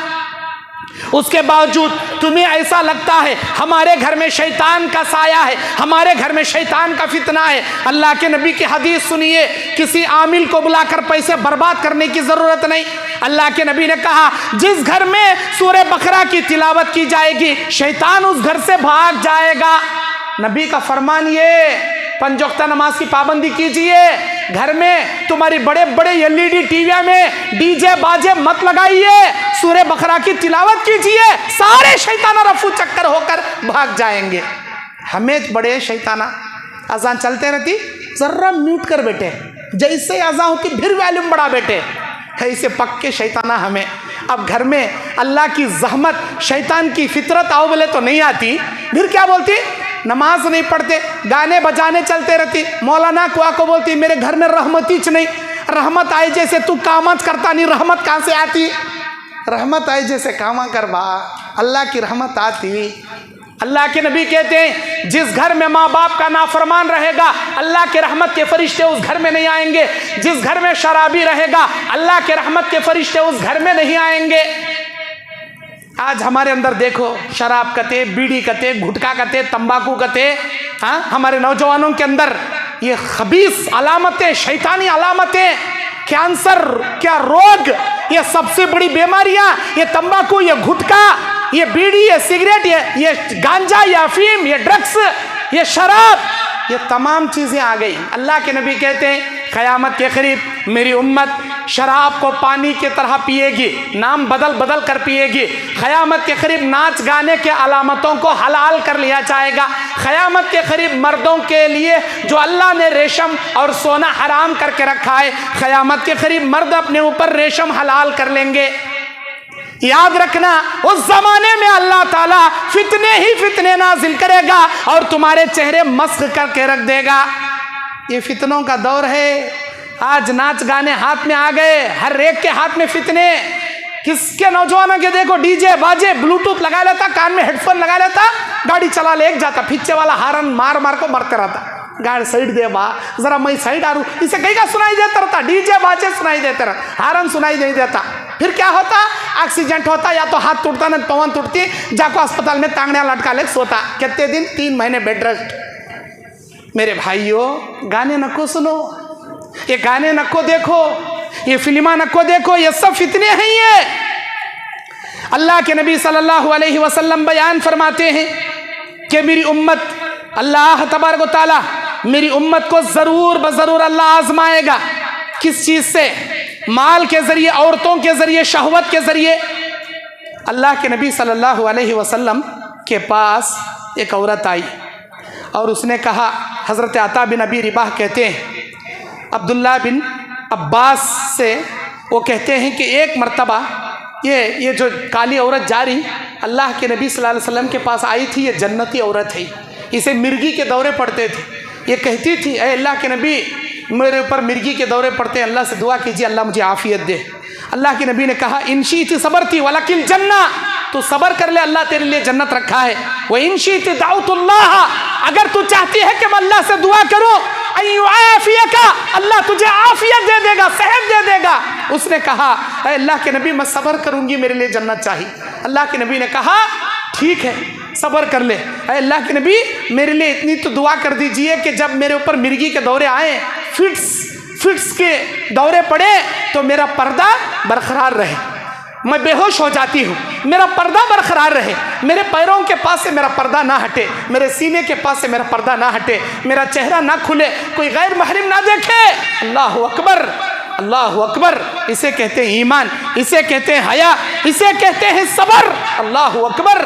Speaker 2: उसके बावजूद तुम्हें ऐसा लगता है हमारे घर में शैतान का साया है, हमारे घर में शैतान का फितना है। अल्लाह के नबी की हदीस सुनिए, किसी आमिल को बुलाकर पैसे बर्बाद करने की ज़रूरत नहीं। अल्लाह के नबी ने कहा जिस घर में सूरह बकरा की तिलावत की जाएगी शैतान उस घर से भाग जाएगा। नबी का फरमान ये, पंज वक्त नमाज की पाबंदी कीजिए, घर में तुम्हारी बड़े बड़े एलईडी टीवी में डीजे बाजे मत लगाइए, सूरह बकरा की तिलावत कीजिए, सारे शैताना रफू चक्कर होकर भाग जाएंगे। हमें बड़े शैताना अजान चलते रहती, जर्रा म्यूट कर बेटे, जैसे अजान होती फिर वॉल्यूम बढ़ा बेटे, ऐसे पक्के शैताना हमें। अब घर में अल्लाह की जहमत, शैतान की फितरत आओ बोले तो नहीं आती, फिर क्या बोलती? नमाज नहीं पढ़ते, गाने बजाने चलते रहती। मौलाना कुआ को बोलती मेरे घर में रहमत ही नहीं, रहमत आई जैसे तू कामत करता नहीं, रहमत कहाँ से आती? रहमत आई जैसे कामा कर बा, अल्लाह की रहमत आती। अल्लाह के नबी कहते हैं जिस घर में माँ बाप का नाफरमान रहेगा अल्लाह के रहमत के फरिश्ते उस घर में नहीं आएंगे। जिस घर में शराबी रहेगा अल्लाह के रहमत के फरिश्ते उस घर में नहीं आएंगे। आज हमारे अंदर देखो, शराब कते, बीड़ी कते, गुटखा कते, तंबाकू कते, हाँ, हमारे नौजवानों के अंदर ये खबीस अलामतें, शैतानी अलामतें कैंसर, क्या रोग, ये सबसे बड़ी बीमारियां, ये तंबाकू, ये गुटखा, ये बीड़ी, ये सिगरेट, ये गांजा, ये अफीम, ये ड्रग्स, ये शराब, ये तमाम चीजें आ गई। अल्लाह के नबी कहते हैं क़यामत के करीब मेरी उम्मत शराब को पानी की तरह पिएगी, नाम बदल बदल कर पिएगी। क़यामत के करीब नाच गाने के अलामतों को हलाल कर लिया जाएगा। क़यामत के करीब मर्दों के लिए जो अल्लाह ने रेशम और सोना हराम करके रखा है, क़यामत के करीब मर्द अपने ऊपर रेशम हलाल कर लेंगे। याद रखना, उस जमाने में अल्लाह ताला फितने ही फितने नाजिल करेगा और तुम्हारे चेहरे मस्क करके रख देगा। ये फितनों का दौर है। आज नाच गाने हाथ में आ गए, हर एक के हाथ में फितने। किसके नौजवानों के देखो डीजे बाजे, ब्लूटूथ लगा लेता, कान में हेडफोन लगा लेता, गाड़ी चला ले जाता, पीछे वाला हारन मार मार को मरते रहता। गाड़ी साइड दे बा, जरा मैं साइड आ रू, इसे कहीं का सुनाई देता रहता, डीजे बाजे सुनाई देते रहता, हारन सुनाई नहीं देता। फिर क्या होता, एक्सीडेंट होता, या तो हाथ टूटता न पवन टूटती, जाको अस्पताल में टांगने लटका ले सोता। कितने दिन, 3 महीने बेड रेस्ट। मेरे भाइयों, गाने नको सुनो, ये गाने नको देखो, ये फिल्मा नको देखो, ये सब फितने हैं। ये अल्लाह के नबी सल्लल्लाहु अलैहि वसल्लम बयान फरमाते हैं कि मेरी उम्मत, अल्लाह तबारक व तआला मेरी उम्मत को ज़रूर बज़रूर अल्लाह आजमाएगा। किस चीज़ से? माल के ज़रिए, औरतों के ज़रिए, शहवत के ज़रिए। अल्लाह के नबी सल्लल्लाहु अलैहि वसल्लम के पास एक औरत आई और उसने कहा, हज़रत अता बिन अबी रिबाह कहते हैं अब्दुल्ला बिन अब्बास से, वो कहते हैं कि एक मर्तबा ये जो काली औरत जा रही अल्लाह के नबी सल्लल्लाहु अलैहि वसल्लम के पास आई थी। ये जन्नती औरत है, इसे मिर्गी के दौरे पड़ते थे। ये कहती थी, अरे अल्लाह के नबी मेरे ऊपर मिर्गी के दौरे पड़ते हैं, अल्लाह से दुआ कीजिए अल्लाह मुझे आफियत दे। अल्लाह के नबी ने कहा, इनशी थी सबर थी वलकिल जन्ना, तो सबर कर ले, अल्लाह तेरे लिए जन्नत रखा है। वह इनशी थी दाऊतुल्लाह, अगर तू चाहती है कि मैं अल्लाह से दुआ करूं, का अल्लाह तुझे आफियत दे देगा, सेहत दे देगा। उसने कहा, अल्लाह के नबी मैं सबर करूंगी, मेरे लिए जन्नत चाहिए। अल्लाह के नबी ने कहा, ठीक है सबर कर ले। अल्लाह के नबी मेरे लिए इतनी तो दुआ कर दीजिए कि जब मेरे ऊपर मिर्गी के दौरे आए, फिट्स के दौरे पड़े, तो मेरा पर्दा बरकरार रहे, मैं बेहोश हो जाती हूँ, मेरा पर्दा बरकरार रहे, मेरे पैरों के पास से मेरा पर्दा ना हटे, मेरे सीने के पास से मेरा पर्दा ना हटे, मेरा चेहरा ना खुले, कोई गैर महरिम ना देखे। अल्लाह अकबर, अल्लाह अकबर। इसे कहते हैं ईमान, इसे कहते हैं हया, इसे कहते हैं सबर। अल्लाह अकबर।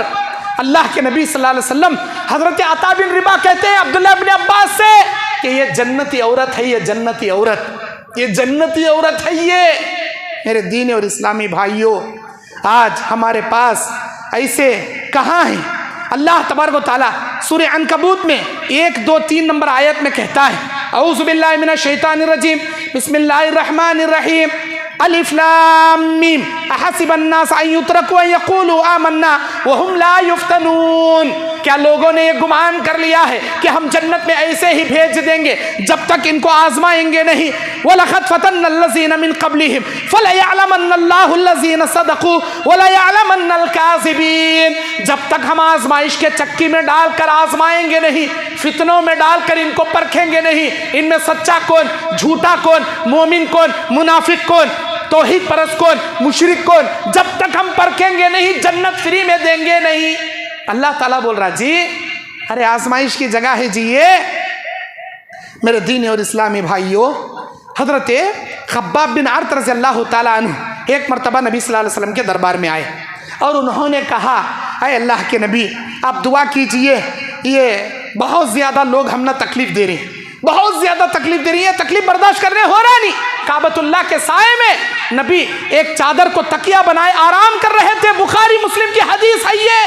Speaker 2: अल्लाह के नबी सल्लल्लाहु अलैहि वसल्लम हज़रत अता बिन रिबा कहते हैं अब्दुल्ला बिन अब्बास से कि ये जन्नती औरत है, ये जन्नती औरत, ये जन्नती औरत है। ये मेरे दीन और इस्लामी भाइयों, आज हमारे पास ऐसे कहाँ हैं? अल्लाह तबारक व तआला सूरह अनकबूत में 1, 2, 3 नंबर आयत में कहता है, औज़ु बिल्लाहि मिनश शैतानिर रजीम, बिस्मिल्लाहिर रहमानिर रहीम, अलिफ लाम मीम, अहसिबन नास अन युत्रकू अन यक़ूलू आमन्ना वहुम ला युफ्तनून। क्या लोगों ने ये गुमान कर लिया है कि हम जन्नत में ऐसे ही भेज देंगे जब तक इनको आजमाएंगे नहीं? वलक़द फ़तन्नल्लज़ीना मिन क़ब्लिहिम फ़लयअलमन्नल्लाहुल्लज़ीना सदक़ू वलयअलमन्नल काज़िबीन। जब तक हम आजमाइश के चक्की में डालकर आजमाएंगे नहीं, फितनों में डालकर इनको परखेंगे नहीं, इनमें सच्चा कौन, झूठा कौन, मोमिन कौन, मुनाफिक कौन, तौहीद परस्त कौन, मुशरिक कौन, जब तक हम परखेंगे नहीं, जन्नत फ्री में देंगे नहीं। अल्लाह ताला बोल रहा जी, अरे आजमाइश की जगह है जी ये। मेरे दीन और इस्लामी भाइयों, हजरत खब्बाब बिन अर्त रज़ियल्लाहु ताला अन्हु एक मरतबा नबी सल्लल्लाहु अलैहि वसल्लम के दरबार में आए और उन्होंने कहा, अरे अल्लाह के नबी आप दुआ कीजिए, ये बहुत ज़्यादा लोग हम ना तकलीफ़ दे रहे हैं, बहुत ज़्यादा तकलीफ़ दे रही है, तकलीफ़ बर्दाश्त करने हो रहा नहीं। काबतुल्लाह के साए में नबी एक चादर को तकिया बनाए आराम कर रहे थे, बुखारी मुस्लिम की हदीस है ये,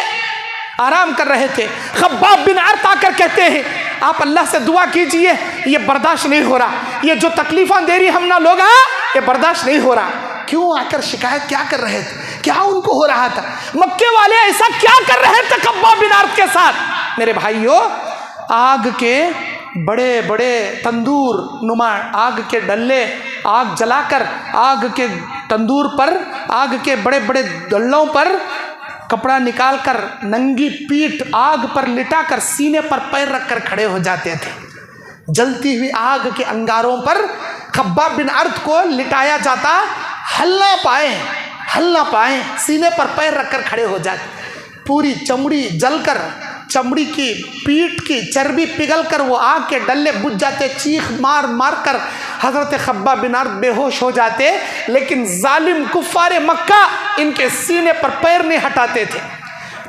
Speaker 2: आराम कर रहे थे। खब्बाब बिन अर्त आकर कहते हैं, आप अल्लाह से दुआ कीजिए, ये बर्दाश्त नहीं हो रहा, ये जो तकलीफ़ें दे रही हम ना लोग, ये बर्दाश्त नहीं हो रहा। क्यों आकर शिकायत क्या कर रहे थे, क्या उनको हो रहा था? मक्के वाले ऐसा क्या कर रहे थे खब्बाब बिन अर्त के साथ? मेरे भाइयों, आग के बड़े बड़े तंदूर नुमा आग के डल्ले, आग जलाकर आग के तंदूर पर, आग के बड़े बड़े डल्लों पर कपड़ा निकालकर नंगी पीठ आग पर लिटाकर सीने पर पैर रखकर खड़े हो जाते थे। जलती हुई आग के अंगारों पर खब्बाब बिन अर्द को लिटाया जाता, हल ना पाए, सीने पर पैर रखकर खड़े हो जाते, पूरी चमड़ी जलकर, चमड़ी की पीठ की चर्बी पिघलकर वो आग के डल्ले बुझ जाते, चीख मार मार कर हज़रत खब्बाब बिन अर्द बेहोश हो जाते, लेकिन जालिम कुफ़ार मक्का इनके सीने पर पैर नहीं हटाते थे।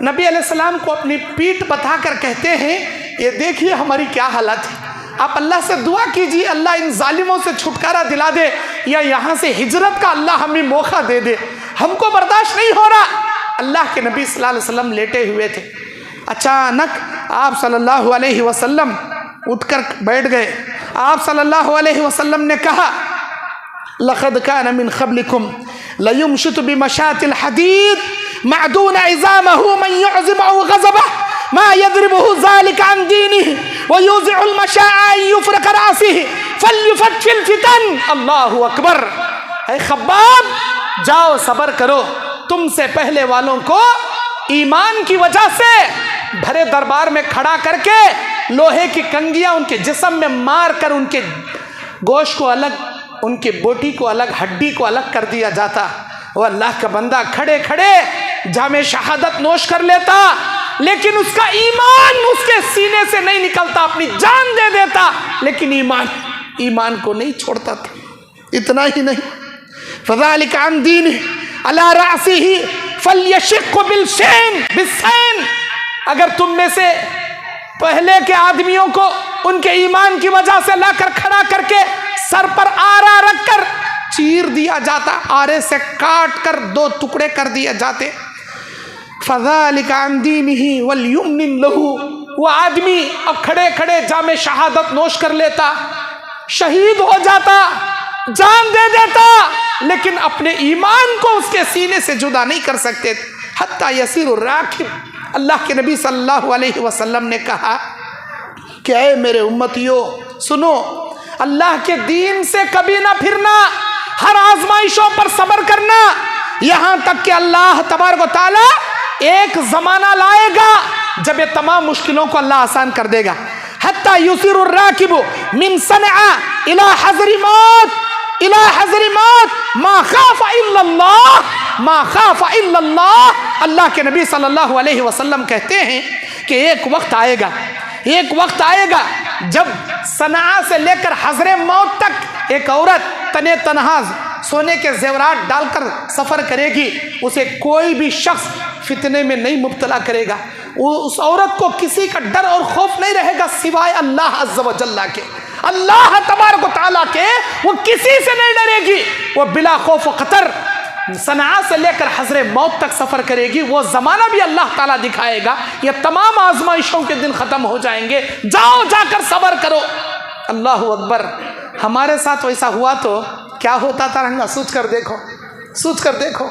Speaker 2: नबी अलैहिस्सलाम को अपनी पीठ बताकर कहते हैं, ये देखिए हमारी क्या हालत है, आप अल्लाह से दुआ कीजिए, अल्लाह इन जालिमों से छुटकारा दिला दे, या यहाँ से हिजरत का अल्लाह हमें मौका दे दे, हमको बर्दाश्त नहीं हो रहा। अल्लाह के नबी सल्लल्लाहु अलैहि वसल्लम लेटे हुए थे। अचानक आप सल्लल्लाहु अलैहि वसल्लम उठकर बैठ गए। आप सल्लल्लाहु अलैहि वसल्लम ने कहा, लक़द कान मिन क़ब्लिकुम लयुमशितु बिमशातिल हदीद मअदून इज़ामहु मन युअज़िमु ग़ज़बहु मा यज़रिबुहु ज़ालिका अन दीनिही व युज़िउल मशाअ युफ़रक़ रासिही फ़ल्युफ़त्तिल फ़ितन। अल्लाहु अकबर। ऐ खब्बाब, जाओ सब्र करो, तुमसे पहले वालों को ईमान की वजह से भरे दरबार में खड़ा करके लोहे की कंगियां उनके जिस्म में मार कर उनके गोश्त को अलग, उनकी बोटी को अलग, हड्डी को अलग कर दिया जाता। वो अल्लाह का बंदा खड़े खड़े जामे शहादत नोश कर लेता, लेकिन उसका ईमान उसके सीने से नहीं निकलता, अपनी जान दे देता, लेकिन ईमान को नहीं छोड़ता था। इतना ही नहीं, फ़ज़ालिका अन दीनिही अला रासिही फल्यशिक़्क़ु बिस्सैन। अगर तुम में से पहले के आदमियों को उनके ईमान की वजह से लाकर खड़ा करके सर पर आरा रखकर चीर दिया जाता, आरे से काट कर 2 टुकड़े कर दिए जाते। फ़ज़ालिका अन दीनिही वलयुमिन लहू। वो आदमी अब खड़े खड़े जामे शहादत नोश कर लेता, शहीद हो जाता, जान दे देता, लेकिन अपने ईमान को उसके सीने से जुदा नहीं कर सकते थे। हत्ता यसीरु राकिब। अल्लाह के नबी सल्लल्लाहु अलैहि वसल्लम ने कहा कि ऐ मेरे उम्मतियों सुनो, अल्लाह के दीन से कभी ना फिरना, हर आजमाइशों पर सब्र करना, यहाँ तक कि अल्लाह तबारक व तआला एक ज़माना लाएगा जब ये तमाम मुश्किलों को अल्लाह आसान कर देगा। हत्ता युसिरु राकिबु मिन सनआ इला हज़रिमौत मा खाफ़ा इल्लल्लाह। अल्लाह के नबी सल्लल्लाहु अलैहि वसल्लम कहते हैं कि एक वक्त आएगा जब सनआ से लेकर हज़रिमौत तक एक औरत तने तनहा सोने के जेवरात डालकर सफ़र करेगी, उसे कोई भी शख्स फितने में नहीं मुब्तला करेगा। उस औरत को किसी का डर और खौफ नहीं रहेगा सिवाय अल्लाह अज़्ज़ व जल्ला के, अल्लाह तबारक व तआला के। वो किसी से नहीं डरेगी, वो बिला खौफ व खतर सनआ से लेकर हज़रिमौत तक सफ़र करेगी। वो ज़माना भी अल्लाह ताला दिखाएगा, ये तमाम आजमाइशों के दिन ख़त्म हो जाएंगे, जाओ जाकर सब्र करो। अल्लाह अकबर। हमारे साथ वैसा हुआ तो क्या होता तरंगा, सोच कर देखो।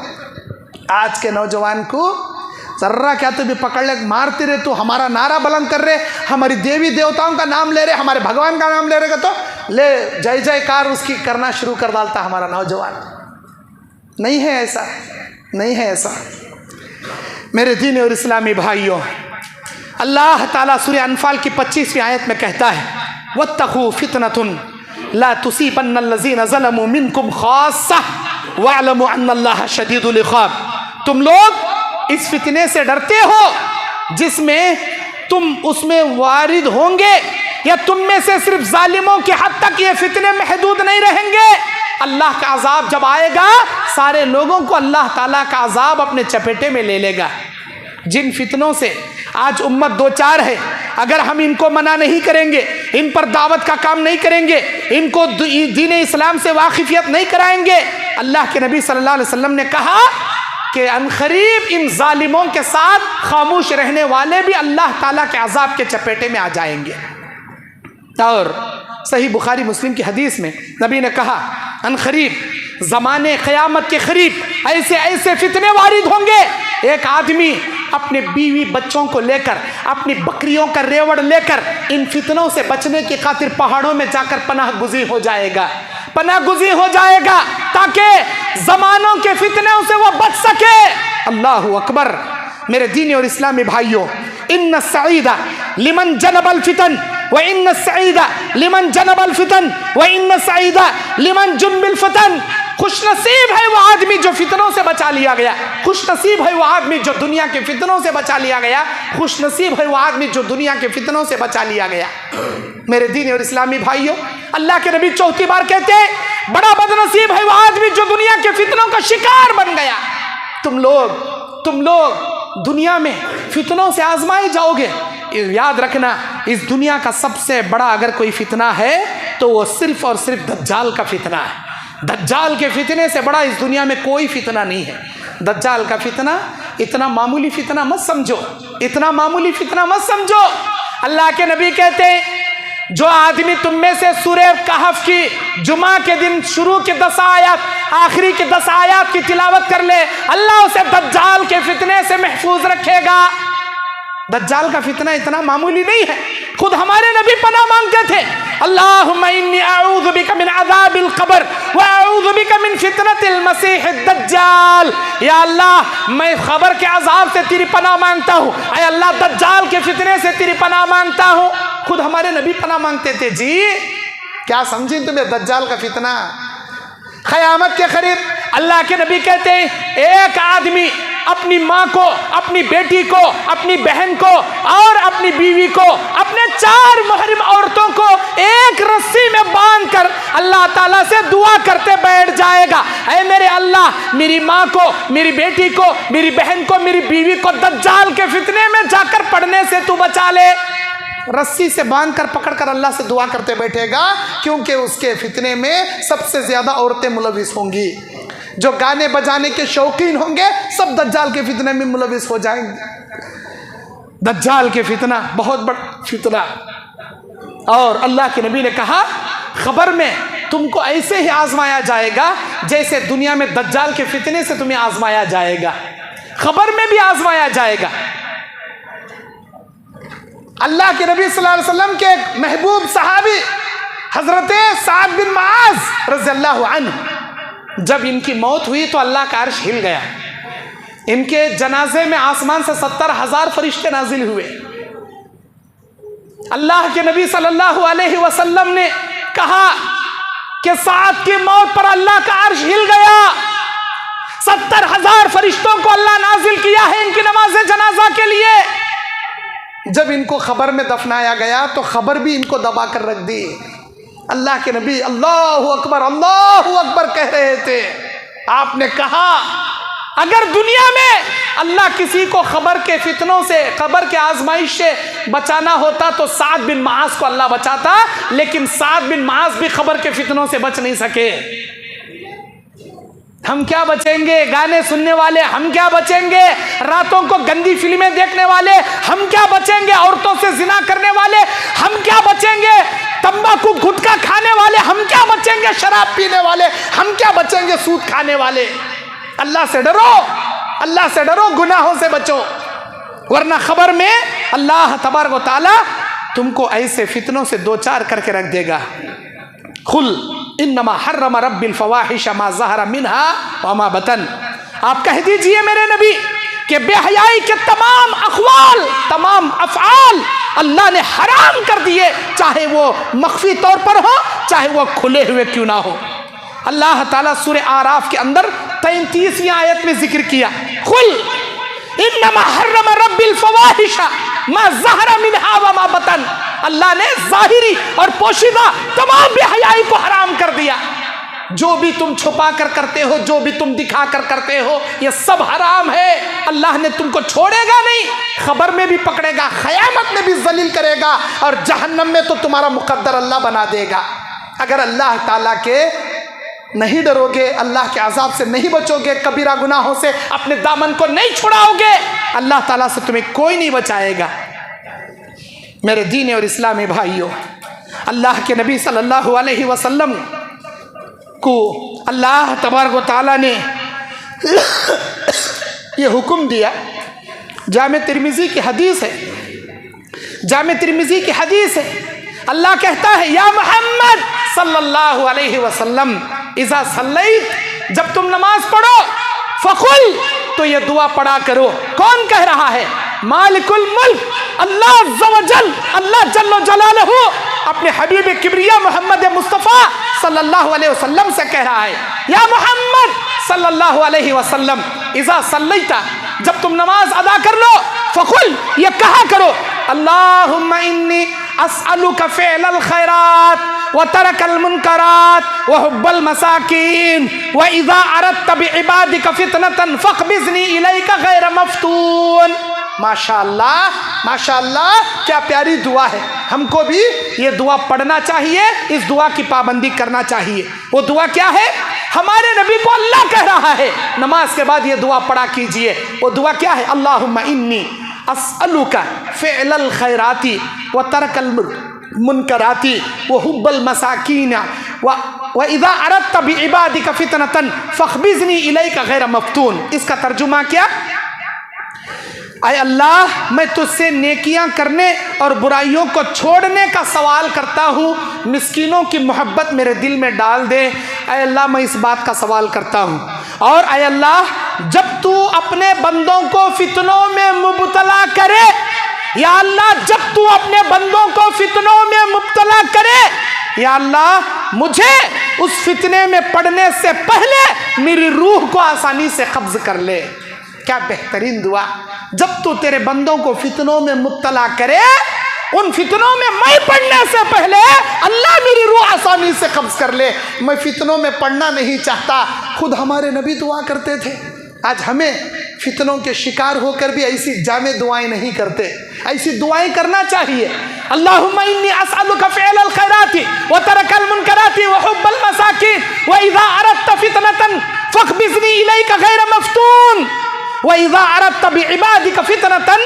Speaker 2: आज के नौजवान को जर्रा क्या तो भी पकड़ ले, मारते रहे तो हमारा नारा बुलंद कर रहे, हमारी देवी देवताओं का नाम ले रहे, हमारे भगवान का नाम ले रहे, तो ले जय जयकार उसकी करना शुरू कर डालता हमारा नौजवान। नहीं है ऐसा मेरे दीन और इस्लामी भाइयों। अल्लाह ताला सूरह अनफाल की 25वीं आयत में कहता है, वत्तक़ू फितनतुन ला तुसीबन्नल्लज़ीना ज़लमू मिनकुम ख़ास्सा वअलमू अन्नल्लाह शदीदुल इक़ाब। तुम लोग इस फितने से डरते हो जिसमें तुम उसमें वारिद होंगे, या तुम में से सिर्फ जालिमों के हद तक ये फितने महदूद नहीं रहेंगे। अल्लाह का अजाब जब आएगा, सारे लोगों को अल्लाह ताला का अजाब अपने चपेटे में ले लेगा। जिन फितनों से आज उम्मत दो चार है, अगर हम इनको मना नहीं करेंगे, इन पर दावत का काम नहीं करेंगे, इनको दीन इस्लाम से वाकिफियत नहीं कराएंगे, अल्लाह के नबी सल्लल्लाहु अलैहि वसल्लम ने कहा कि अनकरीब इन जालिमों के साथ खामोश रहने वाले भी अल्लाह ताला के अजाब के चपेटे में आ जाएंगे। और सही बुखारी मुस्लिम की हदीस में नबी ने कहा, अनकरीब ज़माने क़यामत के करीब ऐसे ऐसे फितने वारिद होंगे, एक आदमी अपने बीवी बच्चों को लेकर, अपनी बकरियों का रेवड़ लेकर इन फितनों से बचने की खातिर पहाड़ों में जाकर पनाह गुज़ी हो जाएगा ताकि ज़मानों के फितनों से वो बच सके। अल्लाहु अकबर। मेरे दीनी और इस्लामी भाइयों, इन्ना सईदा लिमन जनबल फितन व इन्न सईदा लिमन जनबल फितन व इन्न सईदा लिमन जुनबिल फितन। खुश नसीब है वो आदमी जो फितनों से बचा लिया गया, खुश नसीब है वो आदमी जो दुनिया के फितनों से बचा लिया गया, खुश नसीब है वो आदमी जो दुनिया के फितनों से बचा लिया गया। मेरे दीन और इस्लामी भाइयों, अल्लाह के नबी चौथी बार कहते हैं बड़ा बदनसीब है वो आदमी जो दुनिया के फितनों का शिकार बन गया। तुम लोग दुनिया में फितनों से आजमाए जाओगे। याद रखना, इस दुनिया का सबसे बड़ा अगर कोई फितना है तो वो सिर्फ और सिर्फ दज्जाल का फितना है। दज्जाल के फितने से बड़ा इस दुनिया में कोई फितना नहीं है। दज्जाल का फितना इतना मामूली फितना मत समझो, इतना मामूली फितना मत समझो। अल्लाह के नबी कहते हैं जो आदमी तुम में से सूरह कहफ की जुमा के दिन शुरू के 10 आयत आखिरी के 10 आयत की तिलावत कर ले, अल्लाह उसे दज्जाल के फितने से महफूज रखेगा। दज्जाल का फितना इतना मामूली नहीं है। खुद हमारे नबी पनाह मांगते थे, अल्लाहुम्मा इन्नी अऊज़ु बिका मिन अज़ाबिल क़ब्र व अऊज़ु बिका मिन फितनतिल मसीहिद दज्जाल। या अल्लाह, मैं क़ब्र के अज़ाब से तेरी पनाह मांगता हूँ, ऐ अल्लाह दज्जाल के फितने से तेरी पनाह मांगता हूँ। खुद हमारे नबी पनाह मांगते थे। जी क्या समझें तुम्हें दज्जाल का फितना। क़यामत के करीब अल्लाह के नबी कहते हैं एक आदमी अपनी माँ को, अपनी बेटी को, अपनी बहन को और अपनी बीवी को, अपने 4 मुहर्रम औरतों को एक रस्सी में बांधकर अल्लाह ताला से दुआ करते बैठ जाएगा, ऐ मेरे अल्लाह, मेरी माँ को, मेरी बेटी को, मेरी बहन को, मेरी बीवी को दज्जाल के फितने में जाकर पड़ने से तू बचा ले। रस्सी से बांधकर पकड़कर अल्लाह से दुआ करते बैठेगा, क्योंकि उसके फितने में सबसे ज्यादा औरतें मुलविस होंगी। जो गाने बजाने के शौकीन होंगे सब दज्जाल के फितने में मुलविस हो जाएंगे। दज्जाल के फितना बहुत बड़ा फितना। और अल्लाह के नबी ने कहा खबर में तुमको ऐसे ही आजमाया जाएगा जैसे दुनिया में दज्जाल के फितने से तुम्हें आजमाया जाएगा, खबर में भी आजमाया जाएगा। अल्लाह के नबी सल्लल्लाहु अलैहि वसल्लम के महबूब सहाबी हजरत साद बिन मुआज रज़ियल्लाहु अन्हु, जब इनकी मौत हुई तो अल्लाह का अर्श हिल गया। इनके जनाजे में आसमान से 70,000 फरिश्ते नाजिल हुए। अल्लाह के नबी सल्लल्लाहु अलैहि वसल्लम ने कहा कि साद की मौत पर अल्लाह का अर्श हिल गया। 70,000 फरिश्तों को अल्लाह नाजिल किया है इनकी नमाज जनाजा के लिए। जब इनको खबर में दफनाया गया तो खबर भी इनको दबा कर रख दी। अल्लाह के नबी अल्लाहु अकबर कह रहे थे। आपने कहा अगर दुनिया में अल्लाह किसी को खबर के फितनों से, खबर के आजमाइश से बचाना होता तो साद बिन मुआज को अल्लाह बचाता, लेकिन साद बिन मुआज भी खबर के फितनों से बच नहीं सके। हम क्या बचेंगे गाने सुनने वाले, हम क्या बचेंगे रातों को गंदी फिल्में देखने वाले, हम क्या बचेंगे औरतों से जिना करने वाले, हम क्या बचेंगे तंबाकू गुटखा खाने वाले, हम क्या बचेंगे शराब पीने वाले, हम क्या बचेंगे सूद खाने वाले। अल्लाह से डरो, अल्लाह से डरो, गुनाहों से बचो, वरना खबर में अल्लाह तबारक व तआला तुमको ऐसे फितनों से 2-4 करके रख देगा। खुल इन्नमा हर्रम रब्बिल फवाहिश मा ज़हरा मिन्हा व मा बतन। आप कह दीजिए मेरे नबी कि बेहयाई के तमाम अक़वाल, तमाम अफ़आल अल्लाह ने हराम कर दिए, चाहे वो मख्फी तौर पर हो, चाहे वो खुले हुए क्यों ना हो। अल्लाह ताला सूरह आराफ के अंदर 33वीं आयत में जिक्र किया, खुल इन्नमा हर्रम रब्बिल फवाहिश मा ज़हरा मिन्हा व मा बतन। अल्लाह ने ज़ाहिरी और पोशीदा तमाम बेहयाई को हराम कर दिया। जो भी तुम छुपा कर करते हो, जो भी तुम दिखा कर करते हो, ये सब हराम है। अल्लाह ने तुमको छोड़ेगा नहीं, खबर में भी पकड़ेगा, क़यामत में भी जलील करेगा, और जहन्नम में तो तुम्हारा मुकद्दर अल्लाह बना देगा। अगर अल्लाह ताला के नहीं डरोगे, अल्लाह के अजाब से नहीं बचोगे, कबीरा गुनाहों से अपने दामन को नहीं छुड़ाओगे, अल्लाह ताला से तुम्हें कोई नहीं बचाएगा। मेरे दीन और इस्लामी भाइयों, अल्लाह के नबी सल्लल्लाहु अलैहि वसल्लम को अल्लाह तबारक व तआला ने ये हुक्म दिया। जामे तिर्मिज़ी की हदीस है, जामे तिर्मिज़ी की हदीस है, अल्लाह कहता है या मोहम्मद सल्लल्लाहु अलैहि वसल्लम इज़ा सल्लैत, जब तुम नमाज पढ़ो फ़कुल, तो ये दुआ पढ़ा करो। कौन कह रहा है? मालिकुल मुल्क, अल्लाह अज़्ज़ व जल, अल्लाह जल्ल जलालहू अपने हबीब किबरिया मोहम्मद मुस्तफ़ा सल्लल्लाहु अलैहि वसल्लम से कह रहा है, या मोहम्मद सल्लल्लाहु अलैहि वसल्लम, इज़ा सल्लैता, जब तुम नमाज अदा कर लो, फ़कुल, ये कहा करो, अल्लाहुम्मा इन्नी अस्अलुका फ़िअलल खैरात व तरकल मुनकरात व हुब्बल मसाकीन व इज़ा अरदत बिइबादिका फ़ितनतन फ़क़बिज़नी इलैका गैर मफ़्तून। माशाअल्लाह, माशाअल्लाह, क्या प्यारी दुआ है। हमको भी ये दुआ पढ़ना चाहिए, इस दुआ की पाबंदी करना चाहिए। वो दुआ क्या है? हमारे नबी को अल्लाह कह रहा है, नमाज के बाद ये दुआ पढ़ा कीजिए। वो दुआ क्या है? अल्लाहुम्मा इन्नी अस्अलुका फ़िअलल खैराती व तरकल मुनकराती व हुब्बल मसाकीन व इज़ा अरदत बिइबादिका फ़ितनतन फ़क़बिज़नी इलैका गैर मफ़्तून। इसका तर्जुमा क्या? आय अल्लाह, मैं तुझसे नेकियां करने और बुराइयों को छोड़ने का सवाल करता हूँ, मिस्कीनों की मोहब्बत मेरे दिल में डाल दे। आय अल्लाह, मैं इस बात का सवाल करता हूँ। और आय अल्लाह, जब तू अपने बंदों को फितनों में मुब्तला करे, या अल्लाह, जब तू अपने बंदों को फितनों में मुब्तला करे, या अल्लाह, मुझे उस फितने में पड़ने से पहले मेरी रूह को आसानी से कब्ज कर ले। क्या बेहतरीन दुआ। जब तू तेरे बंदों को फितनों में मुब्तला करे, उन फितनों में मैं पढ़ने से पहले अल्लाह मेरी रूह आसानी से कब्ज कर ले। मैं फितनों में पढ़ना नहीं चाहता। खुद हमारे नबी दुआ करते थे। आज हमें फितनों के शिकार होकर भी ऐसी जामे दुआएं नहीं करते। ऐसी दुआएं करना चाहिए। अल्लाहुम्मा इन्नी अस्अलुका फ़िअलल खैराती व तरकल मुनकराती व हुब्बल मसाकीन व इज़ा अरदत फ़ितनतन फ़क़बिज़नी इलैका गैर मफ़्तून व इज़ा अरदत बिइबादिका फ़ितनतन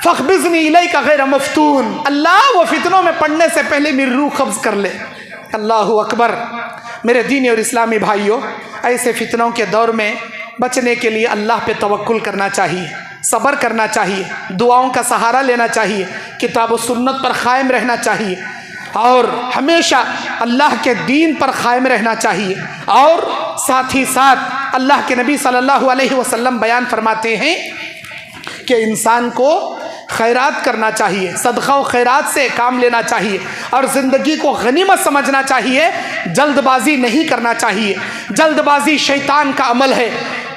Speaker 2: फ़क़बिज़नी इलैका गैर मफ़्तून। अल्लाह, वो फितनों में पड़ने से पहले मेरी रूह कब्ज कर ले। अल्लाहु अकबर। मेरे दीनी और इस्लामी भाइयों, ऐसे फितनों के दौर में बचने के लिए अल्लाह पे तवक्कुल करना चाहिए, सब्र करना चाहिए, दुआओं का सहारा लेना चाहिए, किताब और सुन्नत पर क़ायम रहना चाहिए और हमेशा अल्लाह के दीन पर क़ायम रहना चाहिए। और साथ ही साथ अल्लाह के नबी सल्लल्लाहु अलैहि वसल्लम बयान फरमाते हैं कि इंसान को खैरात करना चाहिए, सदक़ा व खैरात से काम लेना चाहिए और ज़िंदगी को गनीमत समझना चाहिए। जल्दबाजी नहीं करना चाहिए। जल्दबाजी शैतान का अमल है।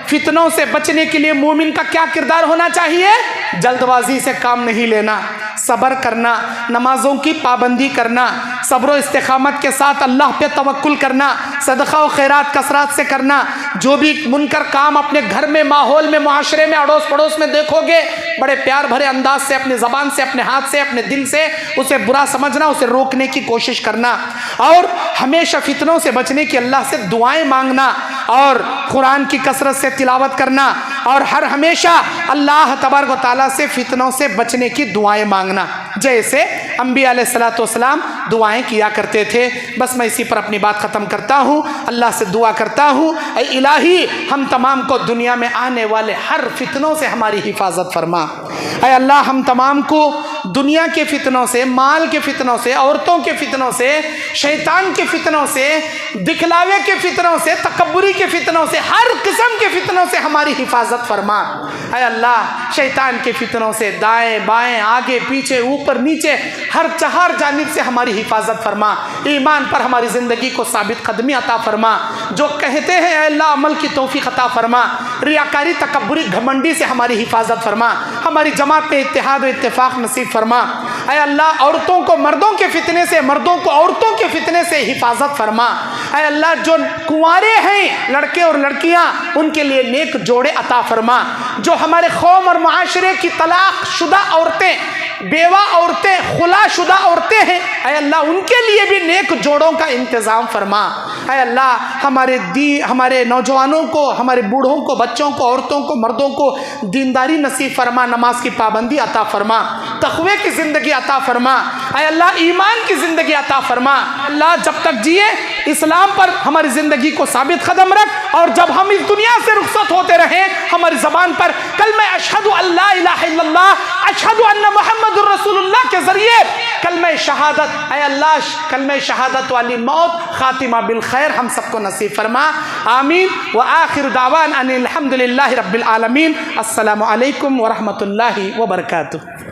Speaker 2: फितनों से बचने के लिए मोमिन का क्या किरदार होना चाहिए? जल्दबाजी से काम नहीं लेना, सब्र करना, नमाजों की पाबंदी करना, सब्र व इस्तिक़ामत के साथ अल्लाह पे तवक्कुल करना, सदक़ा व खैरात कसरत से करना। जो भी मुनकर काम अपने घर में, माहौल में, मुआशरे में, अड़ोस पड़ोस में देखोगे, बड़े प्यार भरे अंदाज से, अपनी ज़बान से, अपने हाथ से, अपने दिल से उसे बुरा समझना, उसे रोकने की कोशिश करना और हमेशा फितनों से बचने की अल्लाह से दुआएं मांगना और कुरान की कसरत से तिलावत करना और हर हमेशा अल्लाह तबारक व तआला से फितनों से बचने की दुआएं मांगना, जैसे अंबिया अलैहिस्सलातु वस्सलाम दुआएं किया करते थे। बस मैं इसी पर अपनी बात ख़त्म करता हूँ। अल्लाह से दुआ करता हूँ, ऐ इलाही, हम तमाम को दुनिया में आने वाले हर फितनों से हमारी हिफाजत फरमा। ऐ अल्लाह, हम तमाम को दुनिया के फितनों से, माल के फितनों से, औरतों के फितनों से, शैतान के फितनों से, दिखलावे के फितनों से, तकब्बुरी के फितनों से, हर किस्म के फितनों से हमारी हिफाजत फरमा। ऐ अल्लाह, शैतान के फितनों से दाएं बाएं, आगे पीछे, ऊपर नीचे, हर चार जानिब से हमारी हिफाजत फरमा। ईमान पर हमारी ज़िंदगी को साबित कदमी अता फरमा। जो कहते हैं ऐ अल्लाह, अमल की तौफीक अता फरमा। रियाकारी, तकब्बुरी, घमंडी से हमारी हिफाजत फरमा। हमारी जमात में इत्तेहाद व इत्तेफाक नसीब फरमा। ऐ अल्लाह, औरतों को मर्दों के फितने से, मर्दों को औरतों के फितने से हिफाजत फरमा। ऐ अल्लाह, जो कुंवारे हैं लड़के और लड़कियां, उनके लिए नेक जोड़े अता फरमा। जो हमारे कौम और माशरे की तलाक शुदा औरतें, बेवा औरतें, खुलाशुदा औरतें हैं, ऐ अल्लाह, उनके लिए भी नेक जोड़ों का इंतज़ाम फरमा। ऐ अल्लाह, हमारे नौजवानों को, हमारे बूढ़ों को, बच्चों को, औरतों को, मर्दों को दीनदारी नसीब फरमा, नमाज की पाबंदी अता फरमा, तक़वे की ज़िंदगी अता फरमा। ऐ अल्लाह, ईमान की ज़िंदगी अता फरमा। अल्लाह, जब तक जिए इस्लाम पर हमारी ज़िंदगी को साबित कदम रख, और जब हम इस दुनिया से रुखसत होते रहें हमारी ज़बान पर कलमा अशहदु अल्ला इलाहा इल्लल्लाह अशहदु अन्ना मुहम्मदुर रसूलुल्लाह के ज़रिए कलमा शहादत, ऐ अल्लाह कलमा शहादत वाली मौत खातिमा बिल खैर हम सबको नसीब फरमा। आमीन व आखिर दावान अनिल हम्दुलिल्लाहि रब्बिल आलमीन। अस्सलामु अलैकुम व रहमतुल्लाहि व बरकातुहू।